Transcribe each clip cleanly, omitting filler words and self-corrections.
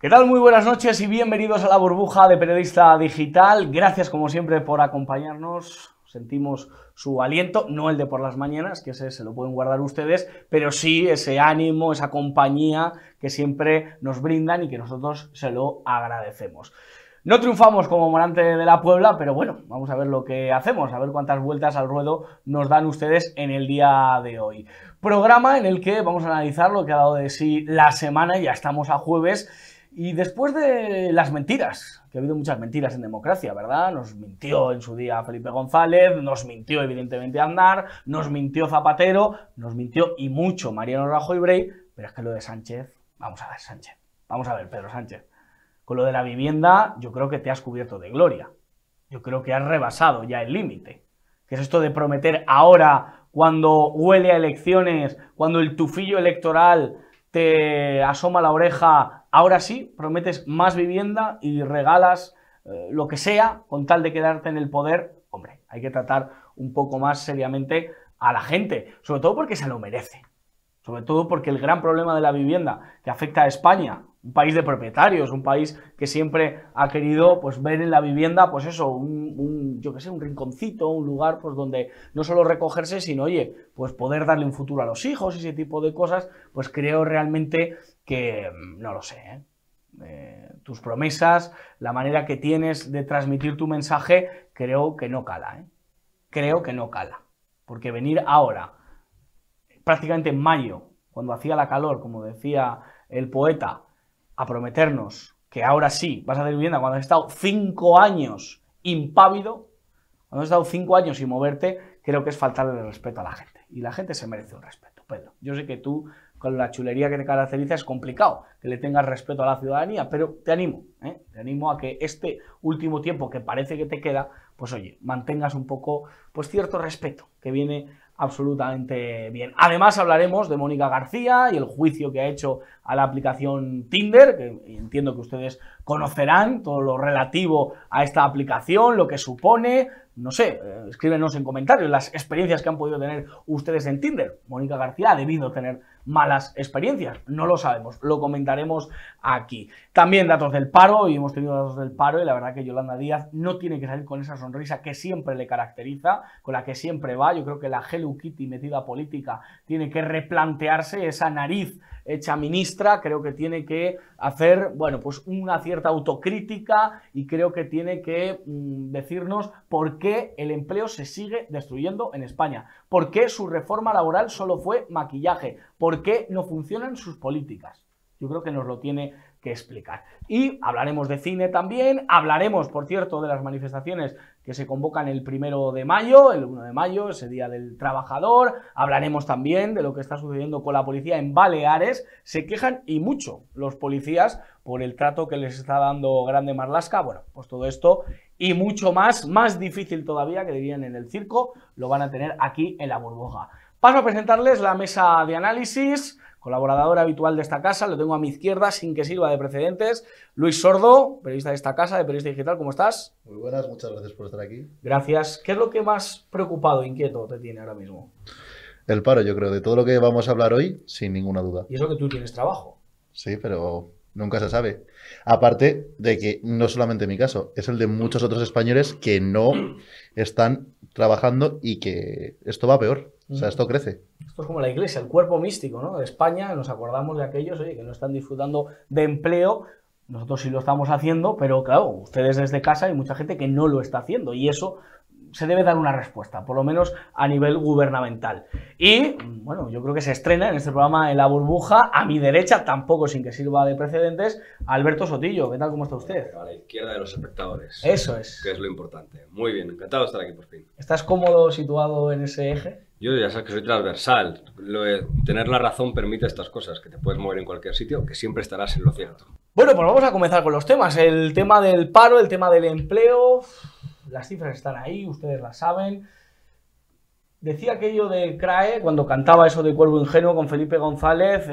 ¿Qué tal? Muy buenas noches y bienvenidos a la burbuja de Periodista Digital. Gracias como siempre por acompañarnos. Sentimos su aliento, no el de por las mañanas, que ese se lo pueden guardar ustedes, pero sí ese ánimo, esa compañía que siempre nos brindan y que nosotros se lo agradecemos. No triunfamos como Morante de la Puebla, pero bueno, vamos a ver lo que hacemos, a ver cuántas vueltas al ruedo nos dan ustedes en el día de hoy. Programa en el que vamos a analizar lo que ha dado de sí la semana, ya estamos a jueves. Y después de las mentiras, que ha habido muchas mentiras en democracia, ¿verdad? Nos mintió en su día Felipe González, nos mintió evidentemente Aznar, nos mintió Zapatero, nos mintió y mucho Mariano Rajoy Brey, pero es que lo de Sánchez, vamos a ver Pedro Sánchez, con lo de la vivienda yo creo que te has cubierto de gloria, yo creo que has rebasado ya el límite, que es esto de prometer ahora cuando huele a elecciones, cuando el tufillo electoral te asoma la oreja, ahora sí, prometes más vivienda y regalas lo que sea con tal de quedarte en el poder. Hombre, hay que tratar un poco más seriamente a la gente, sobre todo porque se lo merece, sobre todo porque el gran problema de la vivienda que afecta a España, un país de propietarios, un país que siempre ha querido pues ver en la vivienda, pues eso, yo qué sé, un rinconcito, un lugar pues donde no solo recogerse, sino, oye, pues poder darle un futuro a los hijos, ese tipo de cosas, pues creo realmente que, no lo sé, tus promesas, la manera que tienes de transmitir tu mensaje, creo que no cala, creo que no cala, porque venir ahora, prácticamente en mayo, cuando hacía la calor, como decía el poeta, a prometernos que ahora sí vas a hacer vivienda cuando has estado 5 años impávido, cuando has estado 5 años sin moverte, creo que es faltarle el respeto a la gente. Y la gente se merece un respeto, Pedro. Yo sé que tú, con la chulería que te caracteriza, es complicado que le tengas respeto a la ciudadanía, pero te animo a que este último tiempo que parece que te queda, pues oye, mantengas un poco, pues cierto respeto, que viene absolutamente bien. Además hablaremos de Mónica García y el juicio que ha hecho a la aplicación Tinder, que entiendo que ustedes conocerán todo lo relativo a esta aplicación, lo que supone, no sé, escríbenos en comentarios las experiencias que han podido tener ustedes en Tinder. Mónica García ha debido tener malas experiencias, no lo sabemos, lo comentaremos aquí. También datos del paro, y hemos tenido datos del paro, y la verdad que Yolanda Díaz no tiene que salir con esa sonrisa que siempre le caracteriza, con la que siempre va. Yo creo que la Hello Kitty metida política tiene que replantearse esa nariz hecha ministra, creo que tiene que hacer, bueno, pues una cierta autocrítica y creo que tiene que decirnos por qué el empleo se sigue destruyendo en España, por qué su reforma laboral solo fue maquillaje, por qué no funcionan sus políticas. Yo creo que nos lo tiene que explicar. Y hablaremos de cine también, hablaremos, por cierto, de las manifestaciones que se convocan el 1 de mayo, el 1 de mayo, ese Día del Trabajador, hablaremos también de lo que está sucediendo con la policía en Baleares. Se quejan y mucho los policías por el trato que les está dando Grande Marlaska. Bueno, pues todo esto y mucho más, más difícil todavía, que dirían en el circo, lo van a tener aquí en la burbuja. Paso a presentarles la mesa de análisis. Colaborador habitual de esta casa, lo tengo a mi izquierda, sin que sirva de precedentes, Luis Sordo, periodista de esta casa, de Periodista Digital, ¿cómo estás? Muy buenas, muchas gracias por estar aquí. Gracias. ¿Qué es lo que más preocupado e inquieto te tiene ahora mismo? El paro, yo creo, de todo lo que vamos a hablar hoy, sin ninguna duda. Y eso que tú tienes trabajo. Sí, pero nunca se sabe. Aparte de que no solamente mi caso, es el de muchos otros españoles que no están trabajando y que esto va peor. O sea, esto crece. Esto es como la iglesia, el cuerpo místico, ¿no? De España, nos acordamos de aquellos, oye, que no están disfrutando de empleo. Nosotros sí lo estamos haciendo, pero claro, ustedes desde casa hay mucha gente que no lo está haciendo y eso se debe dar una respuesta, por lo menos a nivel gubernamental. Y, bueno, yo creo que se estrena en este programa en La Burbuja, a mi derecha, tampoco sin que sirva de precedentes, Alberto Sotillo. ¿Qué tal? ¿Cómo está usted? A la izquierda de los espectadores. Eso es. Que es lo importante. Muy bien, encantado de estar aquí por fin. ¿Estás cómodo situado en ese eje? Yo ya sabes que soy transversal. Tener la razón permite estas cosas, que te puedes mover en cualquier sitio, que siempre estarás en lo cierto. Bueno, pues vamos a comenzar con los temas. El tema del paro, el tema del empleo. Las cifras están ahí, ustedes las saben. Decía aquello de CRAE, cuando cantaba eso de Cuervo Ingenuo con Felipe González,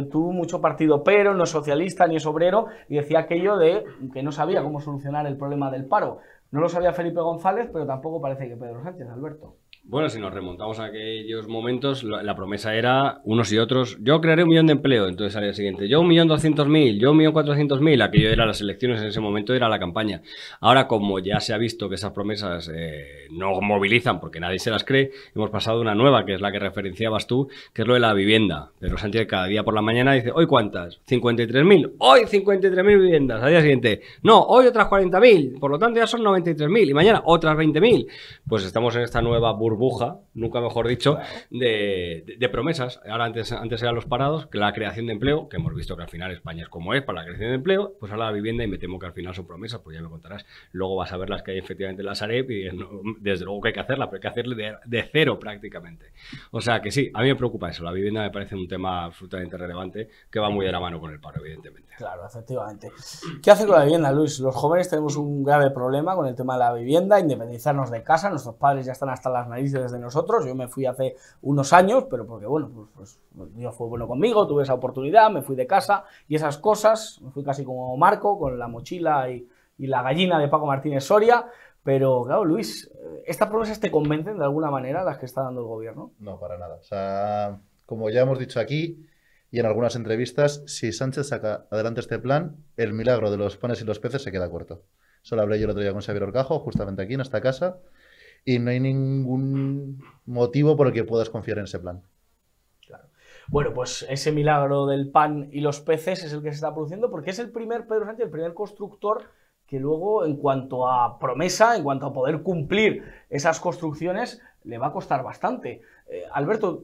tú mucho partido pero, no es socialista ni es obrero, y decía aquello de que no sabía cómo solucionar el problema del paro. No lo sabía Felipe González, pero tampoco parece que Pedro Sánchez, Alberto. Bueno, si nos remontamos a aquellos momentos, la promesa era unos y otros, yo crearé 1 millón de empleo, entonces al día siguiente, yo 1.200.000, yo 1.400.000, aquello era las elecciones en ese momento, era la campaña. Ahora, como ya se ha visto que esas promesas no movilizan porque nadie se las cree, hemos pasado a una nueva, que es la que referenciabas tú, que es lo de la vivienda. Pedro Sánchez cada día por la mañana dice, ¿hoy cuántas? 53.000, hoy 53.000 viviendas, al día siguiente, no, hoy otras 40.000, por lo tanto ya son 93.000 y mañana otras 20.000. Pues estamos en esta nueva burbuja, nunca mejor dicho, de promesas. Ahora antes eran los parados, que la creación de empleo, que hemos visto que al final España es como es para la creación de empleo, pues ahora la vivienda, y me temo que al final son promesas, pues ya me contarás. Luego vas a ver las que hay efectivamente en la Sareb y no, desde luego que hay que hacerla, pero hay que hacerle de cero prácticamente. O sea que sí, a mí me preocupa eso. La vivienda me parece un tema absolutamente relevante que va muy de la mano con el paro, evidentemente. Claro, efectivamente. ¿Qué hacer con la vivienda, Luis? Los jóvenes tenemos un grave problema con el tema de la vivienda, independizarnos de casa. Nuestros padres ya están hasta las narices de nosotros. Yo me fui hace unos años, pero porque, bueno, pues Dios fue bueno conmigo, tuve esa oportunidad, me fui de casa y esas cosas. Me fui casi como Marco, con la mochila y la gallina de Paco Martínez Soria. Pero, claro, Luis, ¿estas promesas te convencen de alguna manera, las que está dando el gobierno? No, para nada. O sea, como ya hemos dicho aquí y en algunas entrevistas, si Sánchez saca adelante este plan, el milagro de los panes y los peces se queda corto. Eso lo hablé yo el otro día con Xavier Orcajo, justamente aquí en esta casa, y no hay ningún motivo por el que puedas confiar en ese plan. Claro. Bueno, pues ese milagro del pan y los peces es el que se está produciendo, porque es el primer, Pedro Sánchez, el primer constructor que luego, en cuanto a promesa, en cuanto a poder cumplir esas construcciones, le va a costar bastante. Alberto,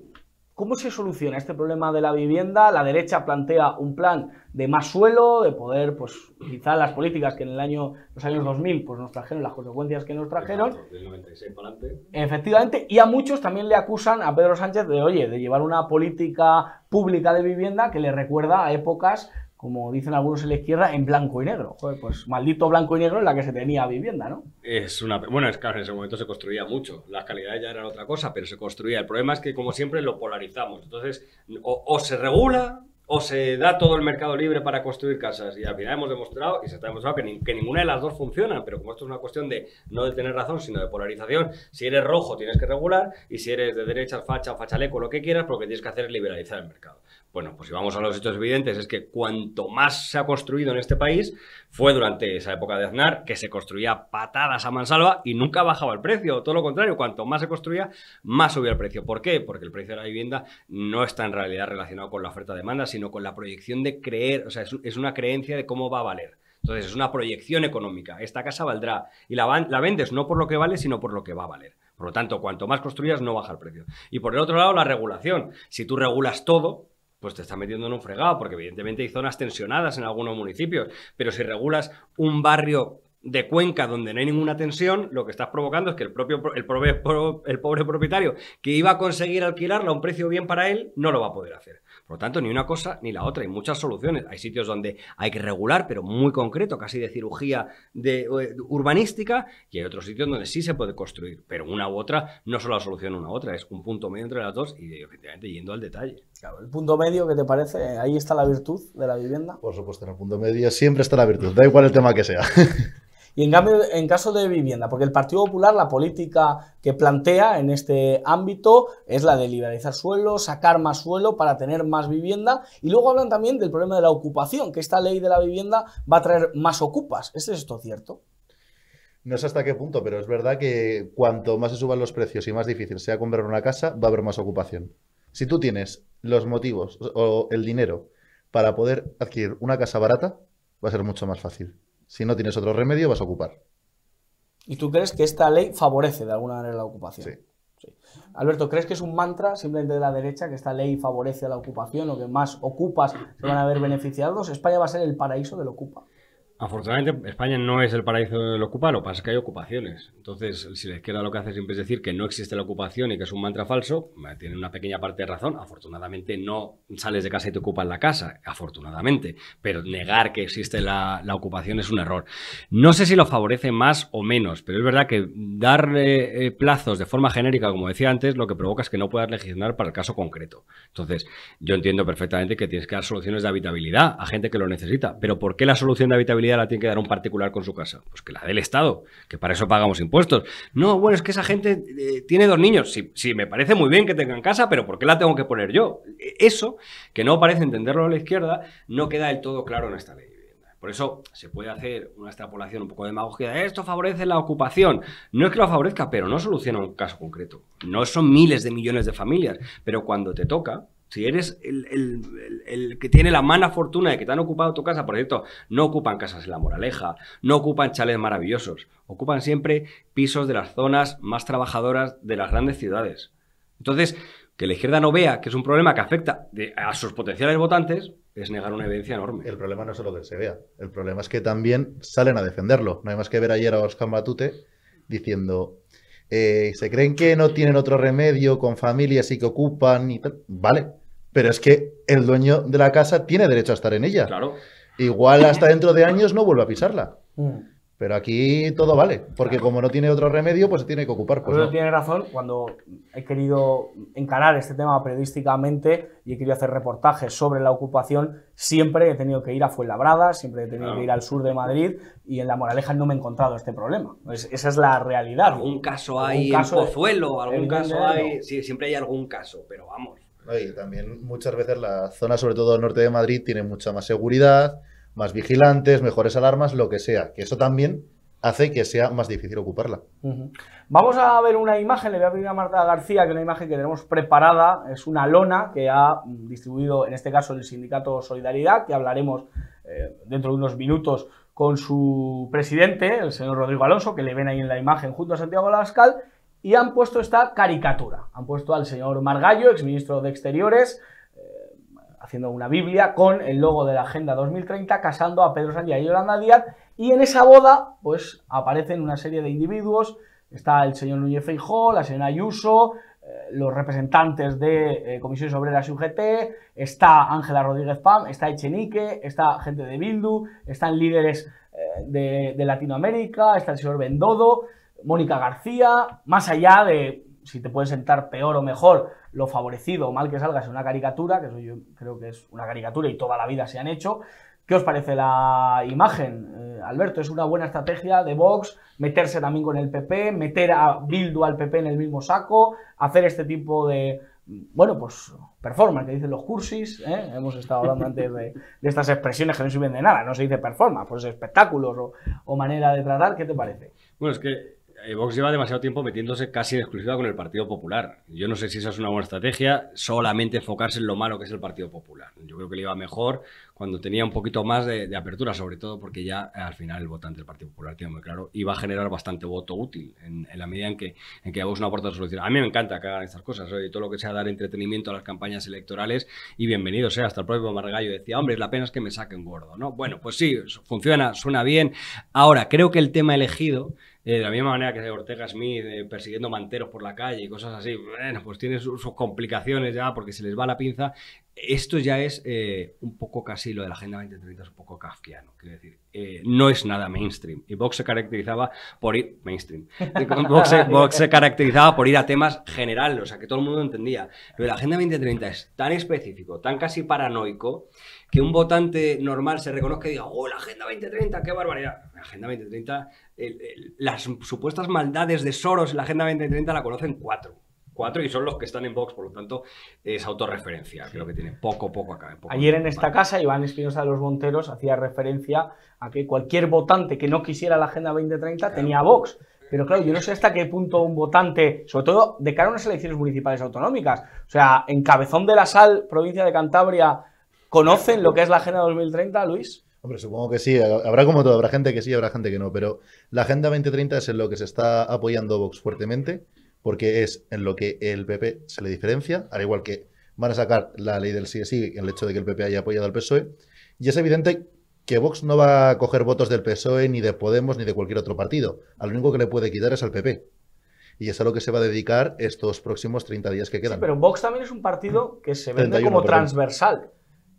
¿cómo se soluciona este problema de la vivienda? La derecha plantea un plan de más suelo, de poder, pues quizá las políticas que en los años 2000 pues nos trajeron, las consecuencias que nos trajeron. Del 96 para adelante. Efectivamente, y a muchos también le acusan a Pedro Sánchez de llevar una política pública de vivienda que le recuerda a épocas, como dicen algunos en la izquierda, en blanco y negro. Joder, pues maldito blanco y negro en la que se tenía vivienda, ¿no? Bueno, es claro, en ese momento se construía mucho. Las calidades ya eran otra cosa, pero se construía. El problema es que, como siempre, lo polarizamos. Entonces, o se regula o se da todo el mercado libre para construir casas. Y al final hemos demostrado, y se está demostrado, que ninguna de las dos funciona. Pero como esto es una cuestión de no de tener razón, sino de polarización, si eres rojo tienes que regular, y si eres de derecha, facha, fachaleco, lo que quieras, lo que tienes que hacer es liberalizar el mercado. Bueno, pues si vamos a los hechos evidentes, es que cuanto más se ha construido en este país, fue durante esa época de Aznar, que se construía patadas a mansalva y nunca bajaba el precio. Todo lo contrario, cuanto más se construía, más subía el precio. ¿Por qué? Porque el precio de la vivienda no está en realidad relacionado con la oferta-demanda, sino con la proyección de creer, o sea, es una creencia de cómo va a valer. Entonces, es una proyección económica. Esta casa valdrá. Y la vendes no por lo que vale, sino por lo que va a valer. Por lo tanto, cuanto más construyas, no baja el precio. Y por el otro lado, la regulación. Si tú regulas todo, pues te estás metiendo en un fregado, porque evidentemente hay zonas tensionadas en algunos municipios, pero si regulas un barrio de Cuenca donde no hay ninguna tensión, lo que estás provocando es que el pobre propietario que iba a conseguir alquilarla a un precio bien para él, no lo va a poder hacer. Por lo tanto, ni una cosa ni la otra. Hay muchas soluciones. Hay sitios donde hay que regular, pero muy concreto, casi de cirugía urbanística, y hay otros sitios donde sí se puede construir, pero una u otra no solo la solución una u otra, es un punto medio entre las dos y efectivamente yendo al detalle. Claro, el punto medio, ¿qué te parece? Ahí está la virtud de la vivienda. Por supuesto, en el punto medio siempre está la virtud, da igual el tema que sea. Y en cambio, en caso de vivienda, porque el Partido Popular, la política que plantea en este ámbito es la de liberalizar suelo, sacar más suelo para tener más vivienda, y luego hablan también del problema de la ocupación, que esta ley de la vivienda va a traer más ocupas. ¿Es esto cierto? No sé hasta qué punto, pero es verdad que cuanto más se suban los precios y más difícil sea comprar una casa, va a haber más ocupación. Si tú tienes los motivos o el dinero para poder adquirir una casa barata, va a ser mucho más fácil. Si no tienes otro remedio, vas a ocupar. ¿Y tú crees que esta ley favorece de alguna manera la ocupación? Sí. Sí. Alberto, ¿crees que es un mantra simplemente de la derecha que esta ley favorece a la ocupación o que más ocupas se van a ver beneficiados? ¿España va a ser el paraíso del ocupa? Afortunadamente, España no es el paraíso del ocupa, lo que pasa es que hay ocupaciones. Entonces, si la izquierda lo que hace siempre es decir que no existe la ocupación y que es un mantra falso, tiene una pequeña parte de razón. Afortunadamente, no sales de casa y te ocupan la casa, afortunadamente. Pero negar que existe la ocupación es un error. No sé si lo favorece más o menos, pero es verdad que dar plazos de forma genérica, como decía antes, lo que provoca es que no puedas legislar para el caso concreto. Entonces, yo entiendo perfectamente que tienes que dar soluciones de habitabilidad a gente que lo necesita. Pero ¿por qué la solución de habitabilidad media la tiene que dar un particular con su casa? Pues que la dé el Estado, que para eso pagamos impuestos. No, bueno, es que esa gente tiene 2 niños. Sí, sí, me parece muy bien que tengan casa, pero ¿por qué la tengo que poner yo? Eso, que no parece entenderlo a la izquierda, no queda del todo claro en esta ley. Por eso se puede hacer una extrapolación un poco de demagogia. Esto favorece la ocupación. No es que lo favorezca, pero no soluciona un caso concreto. No son miles de millones de familias, pero cuando te toca, si eres el que tiene la mala fortuna de que te han ocupado tu casa, por cierto, no ocupan casas en La Moraleja, no ocupan chalets maravillosos, ocupan siempre pisos de las zonas más trabajadoras de las grandes ciudades. Entonces, que la izquierda no vea que es un problema que afecta a sus potenciales votantes es negar una evidencia enorme. El problema no es solo que se vea, el problema es que también salen a defenderlo. No hay más que ver ayer a Óscar Matute diciendo, se creen que no tienen otro remedio con familias y que ocupan y tal. Vale, pero es que el dueño de la casa tiene derecho a estar en ella. Claro. Igual hasta dentro de años no vuelve a pisarla. Pero aquí todo vale, porque como no tiene otro remedio, pues se tiene que ocupar. Pues Pero no. tiene razón, cuando he querido encarar este tema periodísticamente y he querido hacer reportajes sobre la ocupación, siempre he tenido que ir a Fuenlabrada, siempre he tenido que ir al sur de Madrid y en La Moraleja no me he encontrado este problema. Esa es la realidad. Algún caso hay en Pozuelo, algún caso hay... Sí, siempre hay algún caso, pero vamos. Y también muchas veces la zona, sobre todo el norte de Madrid, tiene mucha más seguridad, más vigilantes, mejores alarmas, lo que sea. Que eso también hace que sea más difícil ocuparla. Vamos a ver una imagen, le voy a pedir a Marta García, que es una imagen que tenemos preparada, es una lona que ha distribuido, en este caso, el sindicato Solidaridad, que hablaremos dentro de unos minutos con su presidente, el señor Rodrigo Alonso, que le ven ahí en la imagen junto a Santiago Abascal, y han puesto esta caricatura. Han puesto al señor Margallo, exministro de Exteriores, haciendo una Biblia con el logo de la Agenda 2030, casando a Pedro Sánchez y a Yolanda Díaz, y en esa boda pues aparecen una serie de individuos, está el señor Núñez Feijóo, la señora Ayuso, los representantes de Comisiones Obreras y UGT, está Ángela Rodríguez Pam, está Echenique, está gente de Bildu, están líderes de Latinoamérica, está el señor Bendodo, Mónica García, más allá de si te puedes sentar peor o mejor, lo favorecido o mal que salgas en una caricatura, que eso yo creo que es una caricatura y toda la vida se han hecho. ¿Qué os parece la imagen, Alberto? ¿Es una buena estrategia de Vox meterse también con el PP, meter a Bildu al PP en el mismo saco, hacer este tipo de, bueno, pues performance, que dicen los cursis, ¿eh? Hemos estado hablando antes de estas expresiones que no sirven de nada, no se dice performance, pues espectáculos o manera de tratar, ¿qué te parece? Bueno, es que Vox lleva demasiado tiempo metiéndose casi en exclusiva con el Partido Popular. Yo no sé si esa es una buena estrategia, solamente enfocarse en lo malo que es el Partido Popular. Yo creo que le iba mejor cuando tenía un poquito más de apertura, sobre todo porque ya al final el votante del Partido Popular tiene muy claro y va a generar bastante voto útil en la medida en que Vox no aporta solución. A mí me encanta que hagan estas cosas, ¿eh? Todo lo que sea dar entretenimiento a las campañas electorales y bienvenido sea. Hasta el propio Margallo decía, hombre, la pena es que me saquen gordo, ¿no? Bueno, pues sí, funciona, suena bien. Ahora, creo que el tema elegido, de la misma manera que Ortega Smith persiguiendo manteros por la calle y cosas así, bueno, pues tiene sus complicaciones ya porque se les va la pinza. Esto ya es un poco casi lo de la Agenda 2030, es un poco kafkiano, quiero decir, no es nada mainstream. Y Vox se caracterizaba por ir mainstream. Vox se caracterizaba por ir a temas generales, o sea, que todo el mundo entendía. Pero la Agenda 2030 es tan específico, tan casi paranoico, que un votante normal se reconozca y diga, oh, la Agenda 2030, qué barbaridad. La Agenda 2030, las supuestas maldades de Soros en la Agenda 2030 la conocen cuatro y son los que están en Vox, por lo tanto es autorreferencial, creo que tiene poco acá. Ayer en esta casa Iván Espinosa de los Monteros hacía referencia a que cualquier votante que no quisiera la Agenda 2030 tenía Vox. Pero claro, yo no sé hasta qué punto un votante, sobre todo de cara a unas elecciones municipales autonómicas, o sea, en Cabezón de la Sal, provincia de Cantabria, ¿conocen lo que es la Agenda 2030, Luis? Hombre, supongo que sí, habrá como todo, habrá gente que sí, habrá gente que no, pero la Agenda 2030 es en lo que se está apoyando Vox fuertemente, porque es en lo que el PP se le diferencia, al igual que van a sacar la ley del sí es sí, el hecho de que el PP haya apoyado al PSOE, y es evidente que Vox no va a coger votos del PSOE, ni de Podemos, ni de cualquier otro partido, al único que le puede quitar es al PP. Y es a lo que se va a dedicar estos próximos 30 días que quedan. Sí, pero Vox también es un partido que se vende como transversal.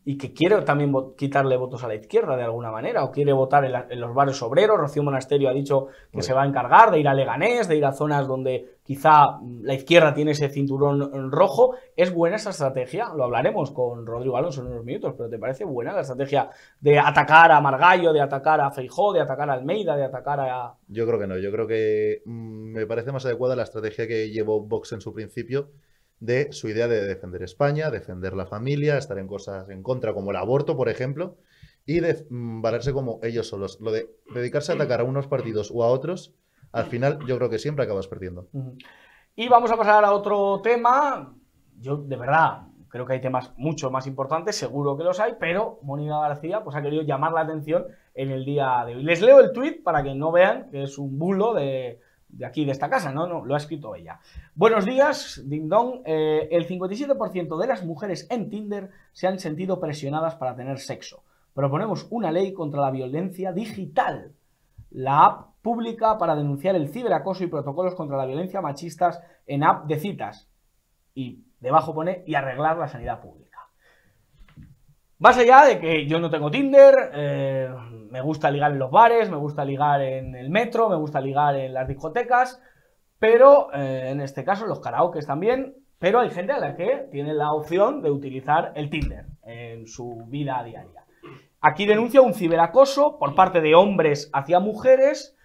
y que quiere también quitarle votos a la izquierda de alguna manera, o quiere votar en los barrios obreros. Rocío Monasterio ha dicho que se va a encargar de ir a Leganés, de ir a zonas donde quizá la izquierda tiene ese cinturón rojo. ¿Es buena esa estrategia? Lo hablaremos con Rodrigo Alonso en unos minutos, pero ¿te parece buena la estrategia de atacar a Margallo, de atacar a Feijóo, de atacar a Almeida, de atacar a...? Yo creo que no, yo creo que me parece más adecuada la estrategia que llevó Vox en su principio, de su idea de defender España, defender la familia, estar en cosas en contra como el aborto, por ejemplo, y de valerse como ellos solos. Lo de dedicarse a atacar a unos partidos o a otros, al final yo creo que siempre acabas perdiendo. Y vamos a pasar a otro tema. Yo, de verdad, creo que hay temas mucho más importantes, seguro que los hay, pero Mónica García pues ha querido llamar la atención en el día de hoy. Les leo el tuit para que no vean que es un bulo de aquí, de esta casa, no, lo ha escrito ella. Buenos días, Ding Dong. El 57% de las mujeres en Tinder se han sentido presionadas para tener sexo. Proponemos una ley contra la violencia digital. La app pública para denunciar el ciberacoso y protocolos contra la violencia machistas en app de citas. Y debajo pone, y arreglar la sanidad pública. Más allá de que yo no tengo Tinder, me gusta ligar en los bares, me gusta ligar en el metro, me gusta ligar en las discotecas, pero en este caso en los karaokes también, pero hay gente a la que tiene la opción de utilizar el Tinder en su vida diaria. Aquí denuncia un ciberacoso por parte de hombres hacia mujeres.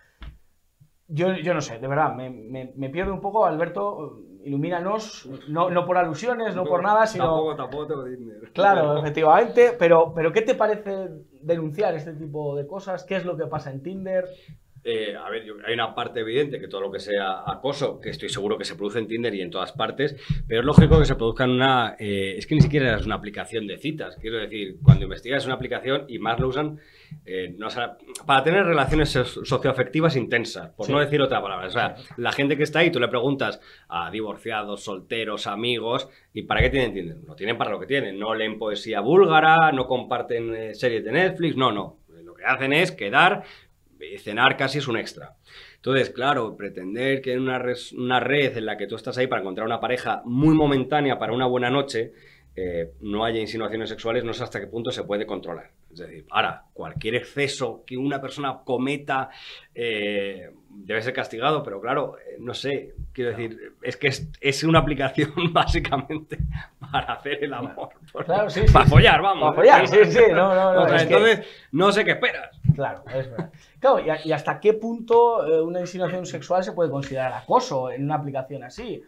Yo no sé, de verdad, me pierdo un poco, Alberto. Ilumínanos, no por alusiones, no por nada, sino... Tampoco tengo Tinder. Claro, efectivamente, pero ¿qué te parece denunciar este tipo de cosas? ¿Qué es lo que pasa en Tinder? A ver, hay una parte evidente que todo lo que sea acoso, que estoy seguro que se produce en Tinder y en todas partes, pero es lógico que se produzca en una... es que ni siquiera es una aplicación de citas. Quiero decir, cuando investigas una aplicación y más lo usan para tener relaciones socioafectivas intensas, por no decir otra palabra. O sea, la gente que está ahí, tú le preguntas a divorciados, solteros, amigos, ¿y para qué tienen Tinder? Lo tienen para lo que tienen. No leen poesía búlgara, no comparten series de Netflix, no. Lo que hacen es quedar... cenar casi es un extra. Entonces, claro, pretender que en una red en la que tú estás ahí para encontrar una pareja muy momentánea para una buena noche, no haya insinuaciones sexuales, no sé hasta qué punto se puede controlar. Es decir, ahora, cualquier exceso que una persona cometa debe ser castigado, pero claro, no sé, quiero decir, es que es una aplicación básicamente para hacer el amor. Claro, sí, para follar, vamos. Para follar, sí, no. O sea, entonces, no sé qué esperas. Claro, es verdad. Claro, y hasta qué punto una insinuación sexual se puede considerar acoso en una aplicación así.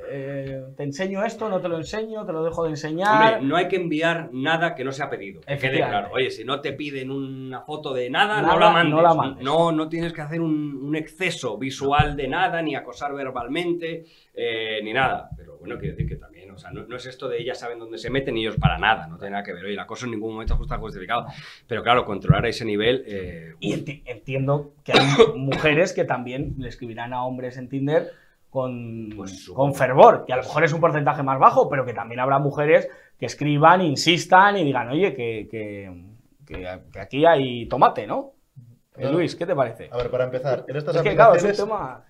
Te enseño esto, no te lo enseño, te lo dejo de enseñar. Hombre, no hay que enviar nada que no sea pedido. Que quede claro. Oye, si no te piden una foto de nada, no la mandes. No tienes que hacer un exceso visual de nada, ni acosar verbalmente, ni nada. Pero bueno, quiero decir que también, o sea, no es esto de ellas saben dónde se meten y ellos para nada, no tiene nada que ver. Oye, el acoso en ningún momento está justificado. Pero claro, controlar a ese nivel... Y entiendo que hay mujeres que también le escribirán a hombres en Tinder con fervor, que a lo mejor es un porcentaje más bajo, pero que también habrá mujeres que escriban, insistan y digan, oye, que aquí hay tomate, ¿no? Luis, ¿qué te parece? A ver, para empezar, en estas aplicaciones, claro, es un tema...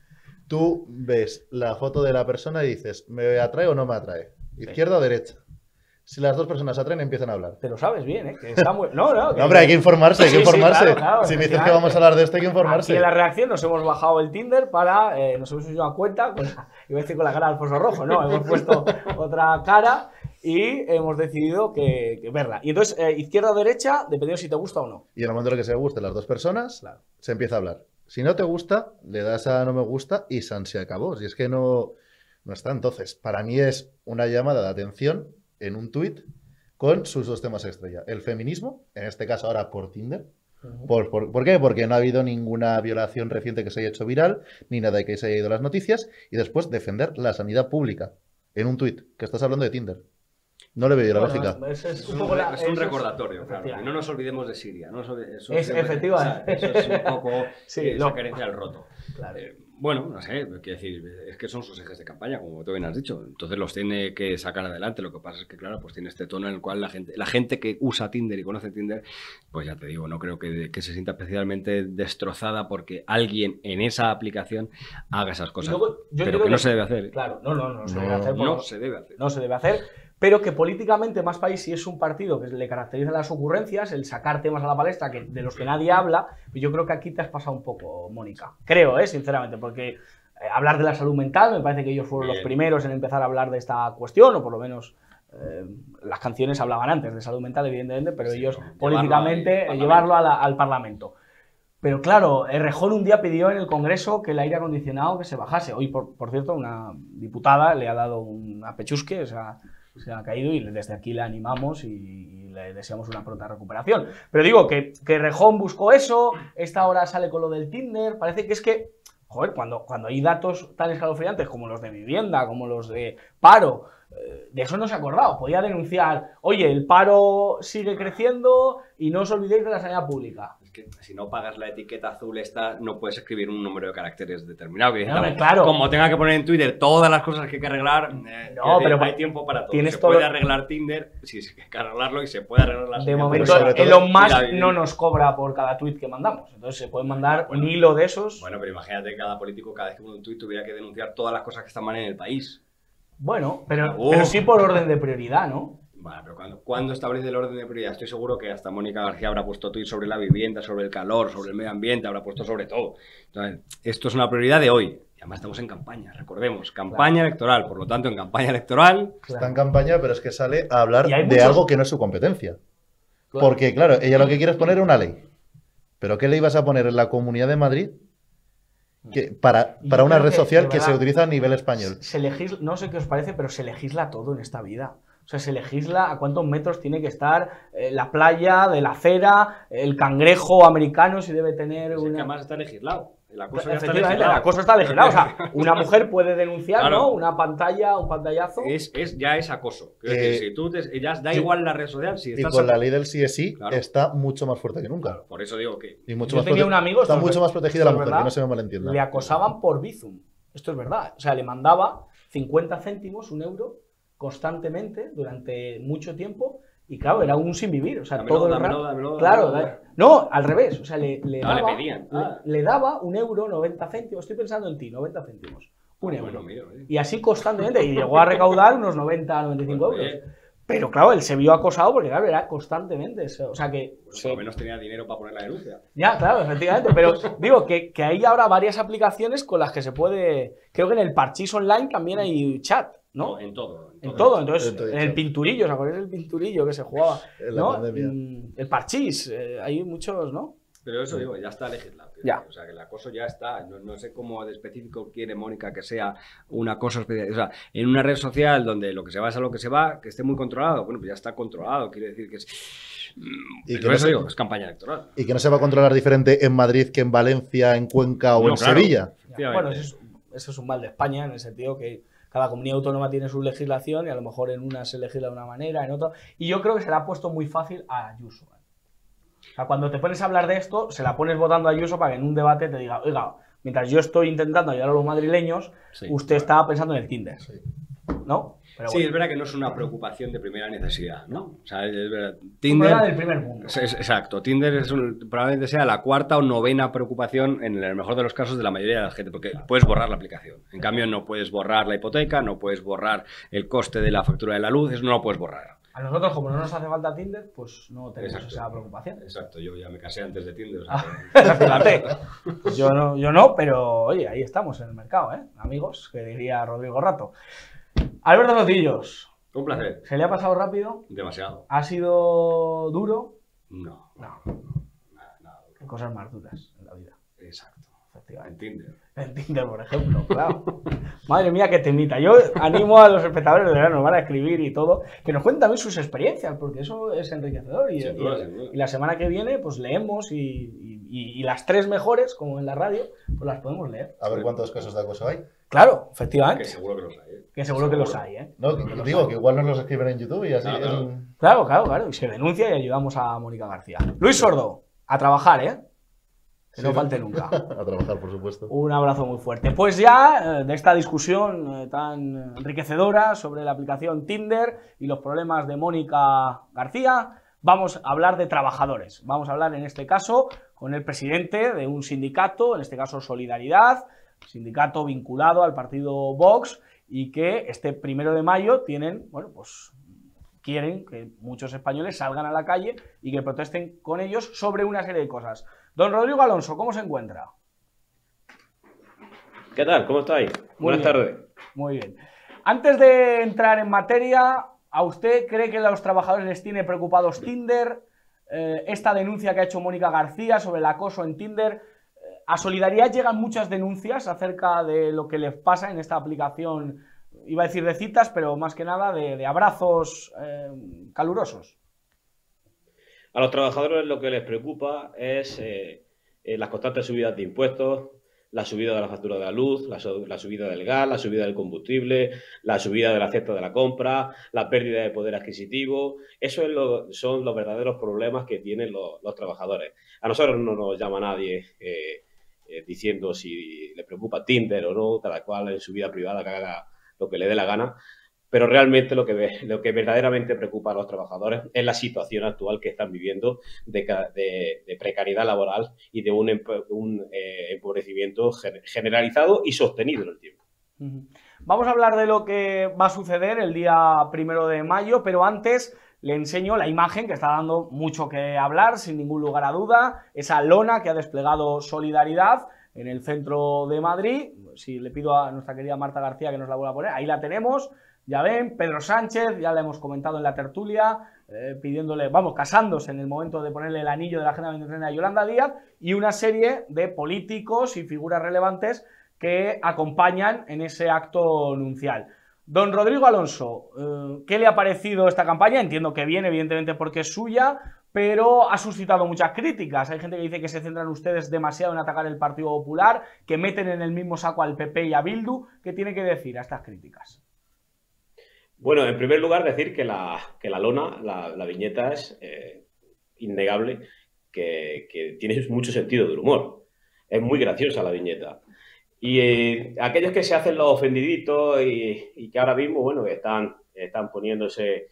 tú ves la foto de la persona y dices, ¿me atrae o no me atrae? ¿Izquierda o derecha? Si las dos personas se atraen, empiezan a hablar. Te lo sabes bien, ¿eh? Que está muy... No, hombre, hay que informarse, Claro, si me dices que vamos a hablar de esto, hay que informarse. Aquí en la reacción nos hemos bajado el Tinder para... nos hemos hecho una cuenta, iba a decir con la cara de Alfonso Rojo, no, hemos puesto otra cara y hemos decidido que verla. Y entonces, izquierda o derecha, dependiendo si te gusta o no. Y en el momento en el que se gusten las dos personas, se empieza a hablar. Si no te gusta, le das a no me gusta y se acabó. Si es que no está. Entonces, para mí es una llamada de atención en un tuit con sus dos temas estrella. El feminismo, en este caso ahora por Tinder. ¿Por qué? Porque no ha habido ninguna violación reciente que se haya hecho viral, ni nada que se haya ido a las noticias. Y después defender la sanidad pública en un tuit, que estás hablando de Tinder. No le veo la lógica. Es un recordatorio, claro. Y no nos olvidemos de Siria. ¿No? Efectivamente. Eso es un poco esa carencia del roto. Claro. Bueno, no sé, quiero decir, es que son sus ejes de campaña, como tú bien has dicho. Entonces los tiene que sacar adelante. Lo que pasa es que, claro, pues tiene este tono en el cual la gente que usa Tinder y conoce Tinder, pues ya te digo, no creo que se sienta especialmente destrozada porque alguien en esa aplicación haga esas cosas. Luego, pero que no se debe hacer. Claro, no se debe hacer. No se debe hacer. No se debe hacer. pero que políticamente Más País sí es un partido que le caracteriza las ocurrencias, el sacar temas a la palestra de los que nadie habla. Yo creo que aquí te has pasado un poco, Mónica. Creo, sinceramente, porque hablar de la salud mental, me parece que ellos fueron los primeros en empezar a hablar de esta cuestión, o por lo menos las canciones hablaban antes de salud mental, evidentemente, pero ellos políticamente llevarlo al Parlamento. Pero claro, Errejón un día pidió en el Congreso que el aire acondicionado que se bajase. Hoy, por cierto, una diputada le ha dado una pechusque, se ha caído, y desde aquí le animamos y le deseamos una pronta recuperación. Pero digo que Errejón buscó eso, esta hora sale con lo del Tinder, parece que es que, joder, cuando hay datos tan escalofriantes como los de vivienda, como los de paro, de eso no se ha acordado. Podía denunciar, oye, el paro sigue creciendo y no os olvidéis de la sanidad pública. Es que si no pagas la etiqueta azul esta, no puedes escribir un número de caracteres determinado. Que No, claro. Como tenga que poner en Twitter todas las cosas que hay que arreglar, pero hay tiempo para todo. Tienes Se todo... puede arreglar Tinder, sí, hay que arreglarlo, y se puede arreglar la De momento, Elon Musk no nos cobra por cada tweet que mandamos. Entonces se puede mandar un hilo de esos. Bueno, pero imagínate que cada político, cada vez que pone un tweet, tuviera que denunciar todas las cosas que están mal en el país. Bueno, pero sí por orden de prioridad, ¿no? Vale, pero ¿cuándo establece el orden de prioridad? Estoy seguro que hasta Mónica García habrá puesto tweets sobre la vivienda, sobre el calor, sobre el medio ambiente, habrá puesto sobre todo. Entonces, esto es una prioridad de hoy. Y además estamos en campaña, recordemos, campaña electoral. Por lo tanto, en campaña electoral... Está en campaña, pero es que sale a hablar de algo que no es su competencia. Claro. Porque, claro, ella lo que quiere es poner una ley. ¿Pero qué ley vas a poner en la Comunidad de Madrid? Que para una red social que se utiliza a nivel español. No sé qué os parece, pero se legisla todo en esta vida. O sea, se legisla a cuántos metros tiene que estar la playa de la acera, el cangrejo americano, si debe tener una... una... Es que además está legislado. El acoso efectivamente, el acoso está legislado. O sea, una mujer puede denunciar, claro, ¿no? Una pantalla, un pantallazo. Ya es acoso. Si tú ya da igual la red social. Si estás y con la ley del sí es sí, claro, está mucho más fuerte que nunca. Claro, por eso digo que... Y mucho yo tenía un amigo... Está mucho más protegida la mujer, que no se me malentienda. Le acosaban por Bizum. Esto es verdad. O sea, le mandaba 50 céntimos, 1 euro, constantemente, durante mucho tiempo. Y claro, era un sin vivir, o sea, todo el rato. Claro, no, al revés, o sea, le daba 1 euro, 90 céntimos, estoy pensando en ti, 90 céntimos, 1 euro. Y así constantemente, y llegó a recaudar unos 90, 95 euros. Pero claro, él se vio acosado porque, claro, era constantemente, o sea que... Por lo menos tenía dinero para poner la denuncia. Ya, claro, efectivamente, pero digo que hay ahora varias aplicaciones con las que se puede... Creo que en el Parchís Online también hay chat, ¿no? En todo. Entonces, en el pinturillo, ¿os acordáis del pinturillo que se jugaba? En la pandemia. El Parchís, hay muchos, ¿no? Pero eso digo, ya está legislado. Ya. O sea, que el acoso ya está. No sé cómo de específico quiere Mónica que sea un acoso especial. O sea, en una red social donde lo que se va es a lo que se va, que esté muy controlado. Bueno, pues ya está controlado. Quiere decir que es... Y que eso digo, es campaña electoral. Y que no se va a controlar diferente en Madrid que en Valencia, en Cuenca o en Sevilla. Bueno, eso es un mal de España, en el sentido que cada comunidad autónoma tiene su legislación y a lo mejor en una se legisla de una manera, en otra... Y yo creo que se le ha puesto muy fácil a Ayuso. O sea, cuando te pones a hablar de esto, se la pones votando a Ayuso para que en un debate te diga, oiga, mientras yo estoy intentando ayudar a los madrileños, usted está pensando en el Tinder. Sí. ¿No? Pero bueno. Sí, es verdad que no es una preocupación de primera necesidad, ¿no? O sea, es verdad. Tinder del primer mundo. Exacto. Tinder probablemente sea la 4ª o 9ª preocupación, en el mejor de los casos, de la mayoría de la gente, porque puedes borrar la aplicación. En cambio, no puedes borrar la hipoteca, no puedes borrar el coste de la factura de la luz, eso no lo puedes borrar. A nosotros, como no nos hace falta Tinder, pues no tenemos esa preocupación. Exacto, yo ya me casé antes de Tinder. O sea fíjate. Yo no, pero oye, ahí estamos en el mercado, amigos, que diría Rodrigo Rato. Alberto Sotillos. Un placer. ¿Se le ha pasado rápido? Demasiado. ¿Ha sido duro? No. Nada duro. Hay cosas más duras en la vida. Exacto. Efectivamente. En Tinder, por ejemplo, claro. Madre mía, qué temita. Yo animo a los espectadores de verdad, nos van a escribir y todo, que nos cuenten también sus experiencias, porque eso es enriquecedor. Y la semana que viene, pues leemos y las 3 mejores, como en la radio, pues las podemos leer. A ver cuántos casos de acoso hay. Claro, efectivamente. Que seguro que los hay. Que seguro que los hay, No, digo que igual nos los escriben en YouTube y así. Claro. Y se denuncia y ayudamos a Mónica García. Luis Sordo, a trabajar, que no falte nunca. A trabajar, por supuesto. Un abrazo muy fuerte. Pues ya de esta discusión tan enriquecedora sobre la aplicación Tinder y los problemas de Mónica García, vamos a hablar de trabajadores. Vamos a hablar en este caso con el presidente de un sindicato, en este caso Solidaridad, sindicato vinculado al partido Vox, y que este 1 de mayo tienen, bueno, pues quieren que muchos españoles salgan a la calle y que protesten con ellos sobre una serie de cosas. Don Rodrigo Alonso, ¿cómo se encuentra? ¿Qué tal? ¿Cómo estáis? Buenas tardes. Muy bien. Antes de entrar en materia, ¿a usted cree que a los trabajadores les tiene preocupados Tinder? Esta denuncia que ha hecho Mónica García sobre el acoso en Tinder. A Solidaridad llegan muchas denuncias acerca de lo que les pasa en esta aplicación, iba a decir de citas, pero más que nada de abrazos calurosos. A los trabajadores lo que les preocupa es las constantes subidas de impuestos, la subida de la factura de la luz, la subida del gas, la subida del combustible, la subida de la cesta de la compra, la pérdida de poder adquisitivo. Eso son los verdaderos problemas que tienen los trabajadores. A nosotros no nos llama nadie diciendo si le preocupa Tinder o no, cada cual en su vida privada que haga lo que le dé la gana. Pero realmente lo que verdaderamente preocupa a los trabajadores es la situación actual que están viviendo de precariedad laboral y de un empobrecimiento generalizado y sostenido en el tiempo. Vamos a hablar de lo que va a suceder el día 1 de mayo, pero antes le enseño la imagen que está dando mucho que hablar, sin ningún lugar a duda, esa lona que ha desplegado Solidaridad en el centro de Madrid. Si le pido a nuestra querida Marta García que nos la vuelva a poner, ahí la tenemos. Ya ven, Pedro Sánchez, ya la hemos comentado en la tertulia, pidiéndole, vamos, casándose en el momento de ponerle el anillo de la Agenda 2030 a Yolanda Díaz, y una serie de políticos y figuras relevantes que acompañan en ese acto nupcial. Don Rodrigo Alonso, ¿qué le ha parecido esta campaña? Entiendo que bien, evidentemente porque es suya, pero ha suscitado muchas críticas. Hay gente que dice que se centran ustedes demasiado en atacar el Partido Popular, que meten en el mismo saco al PP y a Bildu. ¿Qué tiene que decir a estas críticas? Bueno, en primer lugar decir que la lona, la viñeta es innegable, que tiene mucho sentido del humor. Es muy graciosa la viñeta. Y aquellos que se hacen los ofendiditos y que ahora mismo, bueno, están poniéndose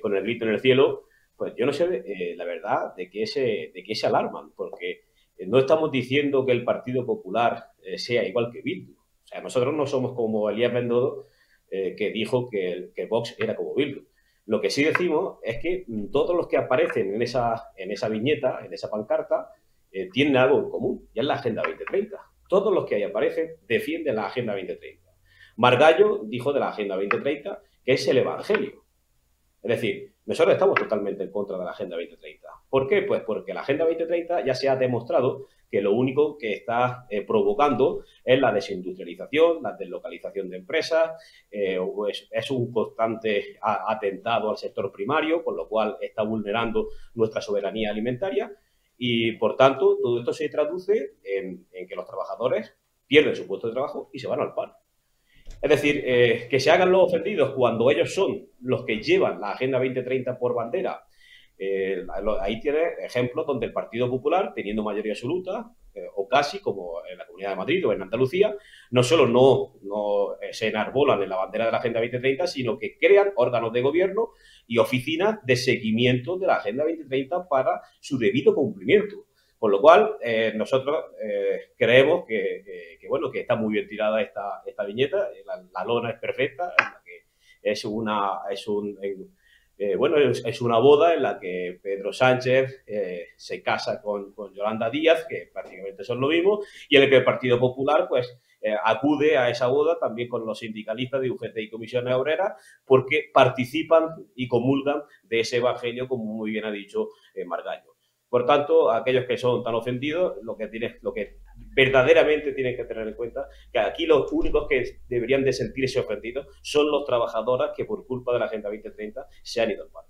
con el grito en el cielo, pues yo no sé, la verdad, de qué se alarman, porque no estamos diciendo que el Partido Popular sea igual que Bildu. O sea, nosotros no somos como Elías Bendodo, que dijo que Vox era como Bildu. Lo que sí decimos es que todos los que aparecen en esa viñeta, en esa pancarta, tienen algo en común, y es la Agenda 2030. Todos los que ahí aparecen defienden la Agenda 2030. Margallo dijo de la Agenda 2030 que es el Evangelio. Es decir, nosotros estamos totalmente en contra de la Agenda 2030. ¿Por qué? Pues porque la Agenda 2030 ya se ha demostrado que lo único que está provocando es la desindustrialización, la deslocalización de empresas, es un constante atentado al sector primario, con lo cual está vulnerando nuestra soberanía alimentaria y, por tanto, todo esto se traduce en que los trabajadores pierden su puesto de trabajo y se van al paro. Es decir, que se hagan los ofendidos cuando ellos son los que llevan la Agenda 2030 por bandera. Ahí tiene ejemplos donde el Partido Popular, teniendo mayoría absoluta, o casi, como en la Comunidad de Madrid o en Andalucía, no solo no se enarbolan en la bandera de la Agenda 2030, sino que crean órganos de gobierno y oficinas de seguimiento de la Agenda 2030 para su debido cumplimiento. Por lo cual, nosotros creemos que está muy bien tirada esta viñeta. La lona es perfecta, en la que es una boda en la que Pedro Sánchez se casa con Yolanda Díaz, que prácticamente son lo mismo, y en el que el Partido Popular pues acude a esa boda también con los sindicalistas de UGT y Comisiones Obreras, porque participan y comulgan de ese evangelio, como muy bien ha dicho Margallo. Por tanto, aquellos que son tan ofendidos, lo que verdaderamente tienen que tener en cuenta que aquí los únicos que deberían de sentirse ofendidos son los trabajadores que por culpa de la Agenda 2030 se han ido al paro.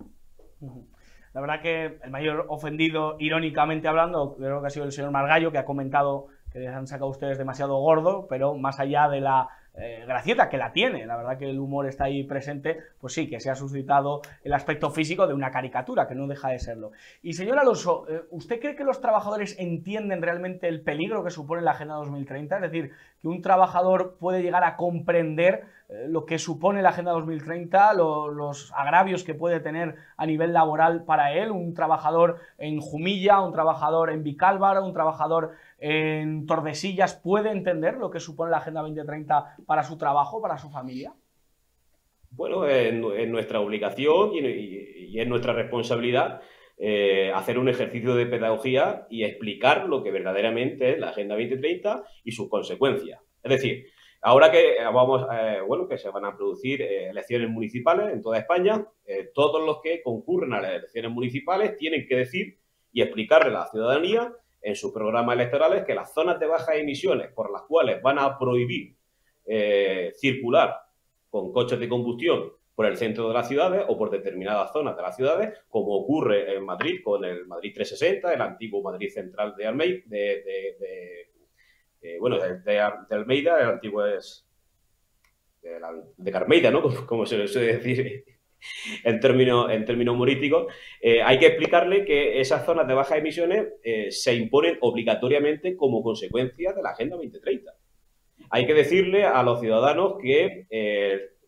La verdad que el mayor ofendido, irónicamente hablando, creo que ha sido el señor Margallo, que ha comentado que les han sacado ustedes demasiado gordo, pero más allá de la gracieta, que la tiene, la verdad que el humor está ahí presente, pues sí, que se ha suscitado el aspecto físico de una caricatura, que no deja de serlo. Y señor Alonso, ¿usted cree que los trabajadores entienden realmente el peligro que supone la Agenda 2030? Es decir, que un trabajador puede llegar a comprender lo que supone la Agenda 2030, los agravios que puede tener a nivel laboral para él, un trabajador en Jumilla, un trabajador en Vicálvaro, un trabajador en Tordesillas, ¿puede entender lo que supone la Agenda 2030 para su trabajo, para su familia? Bueno, en nuestra obligación y en nuestra responsabilidad hacer un ejercicio de pedagogía y explicar lo que verdaderamente es la Agenda 2030 y sus consecuencias. Es decir, ahora que bueno, que se van a producir elecciones municipales en toda España, todos los que concurren a las elecciones municipales tienen que decir y explicarle a la ciudadanía en sus programas electorales que las zonas de bajas emisiones por las cuales van a prohibir circular con coches de combustión por el centro de las ciudades o por determinadas zonas de las ciudades, como ocurre en Madrid con el Madrid 360, el antiguo Madrid Central de Almeida, de Almeida, el antiguo es de Carmeida, ¿no? Como se le suele decir en términos humorísticos. Hay que explicarle que esas zonas de bajas emisiones se imponen obligatoriamente como consecuencia de la Agenda 2030. Hay que decirle a los ciudadanos que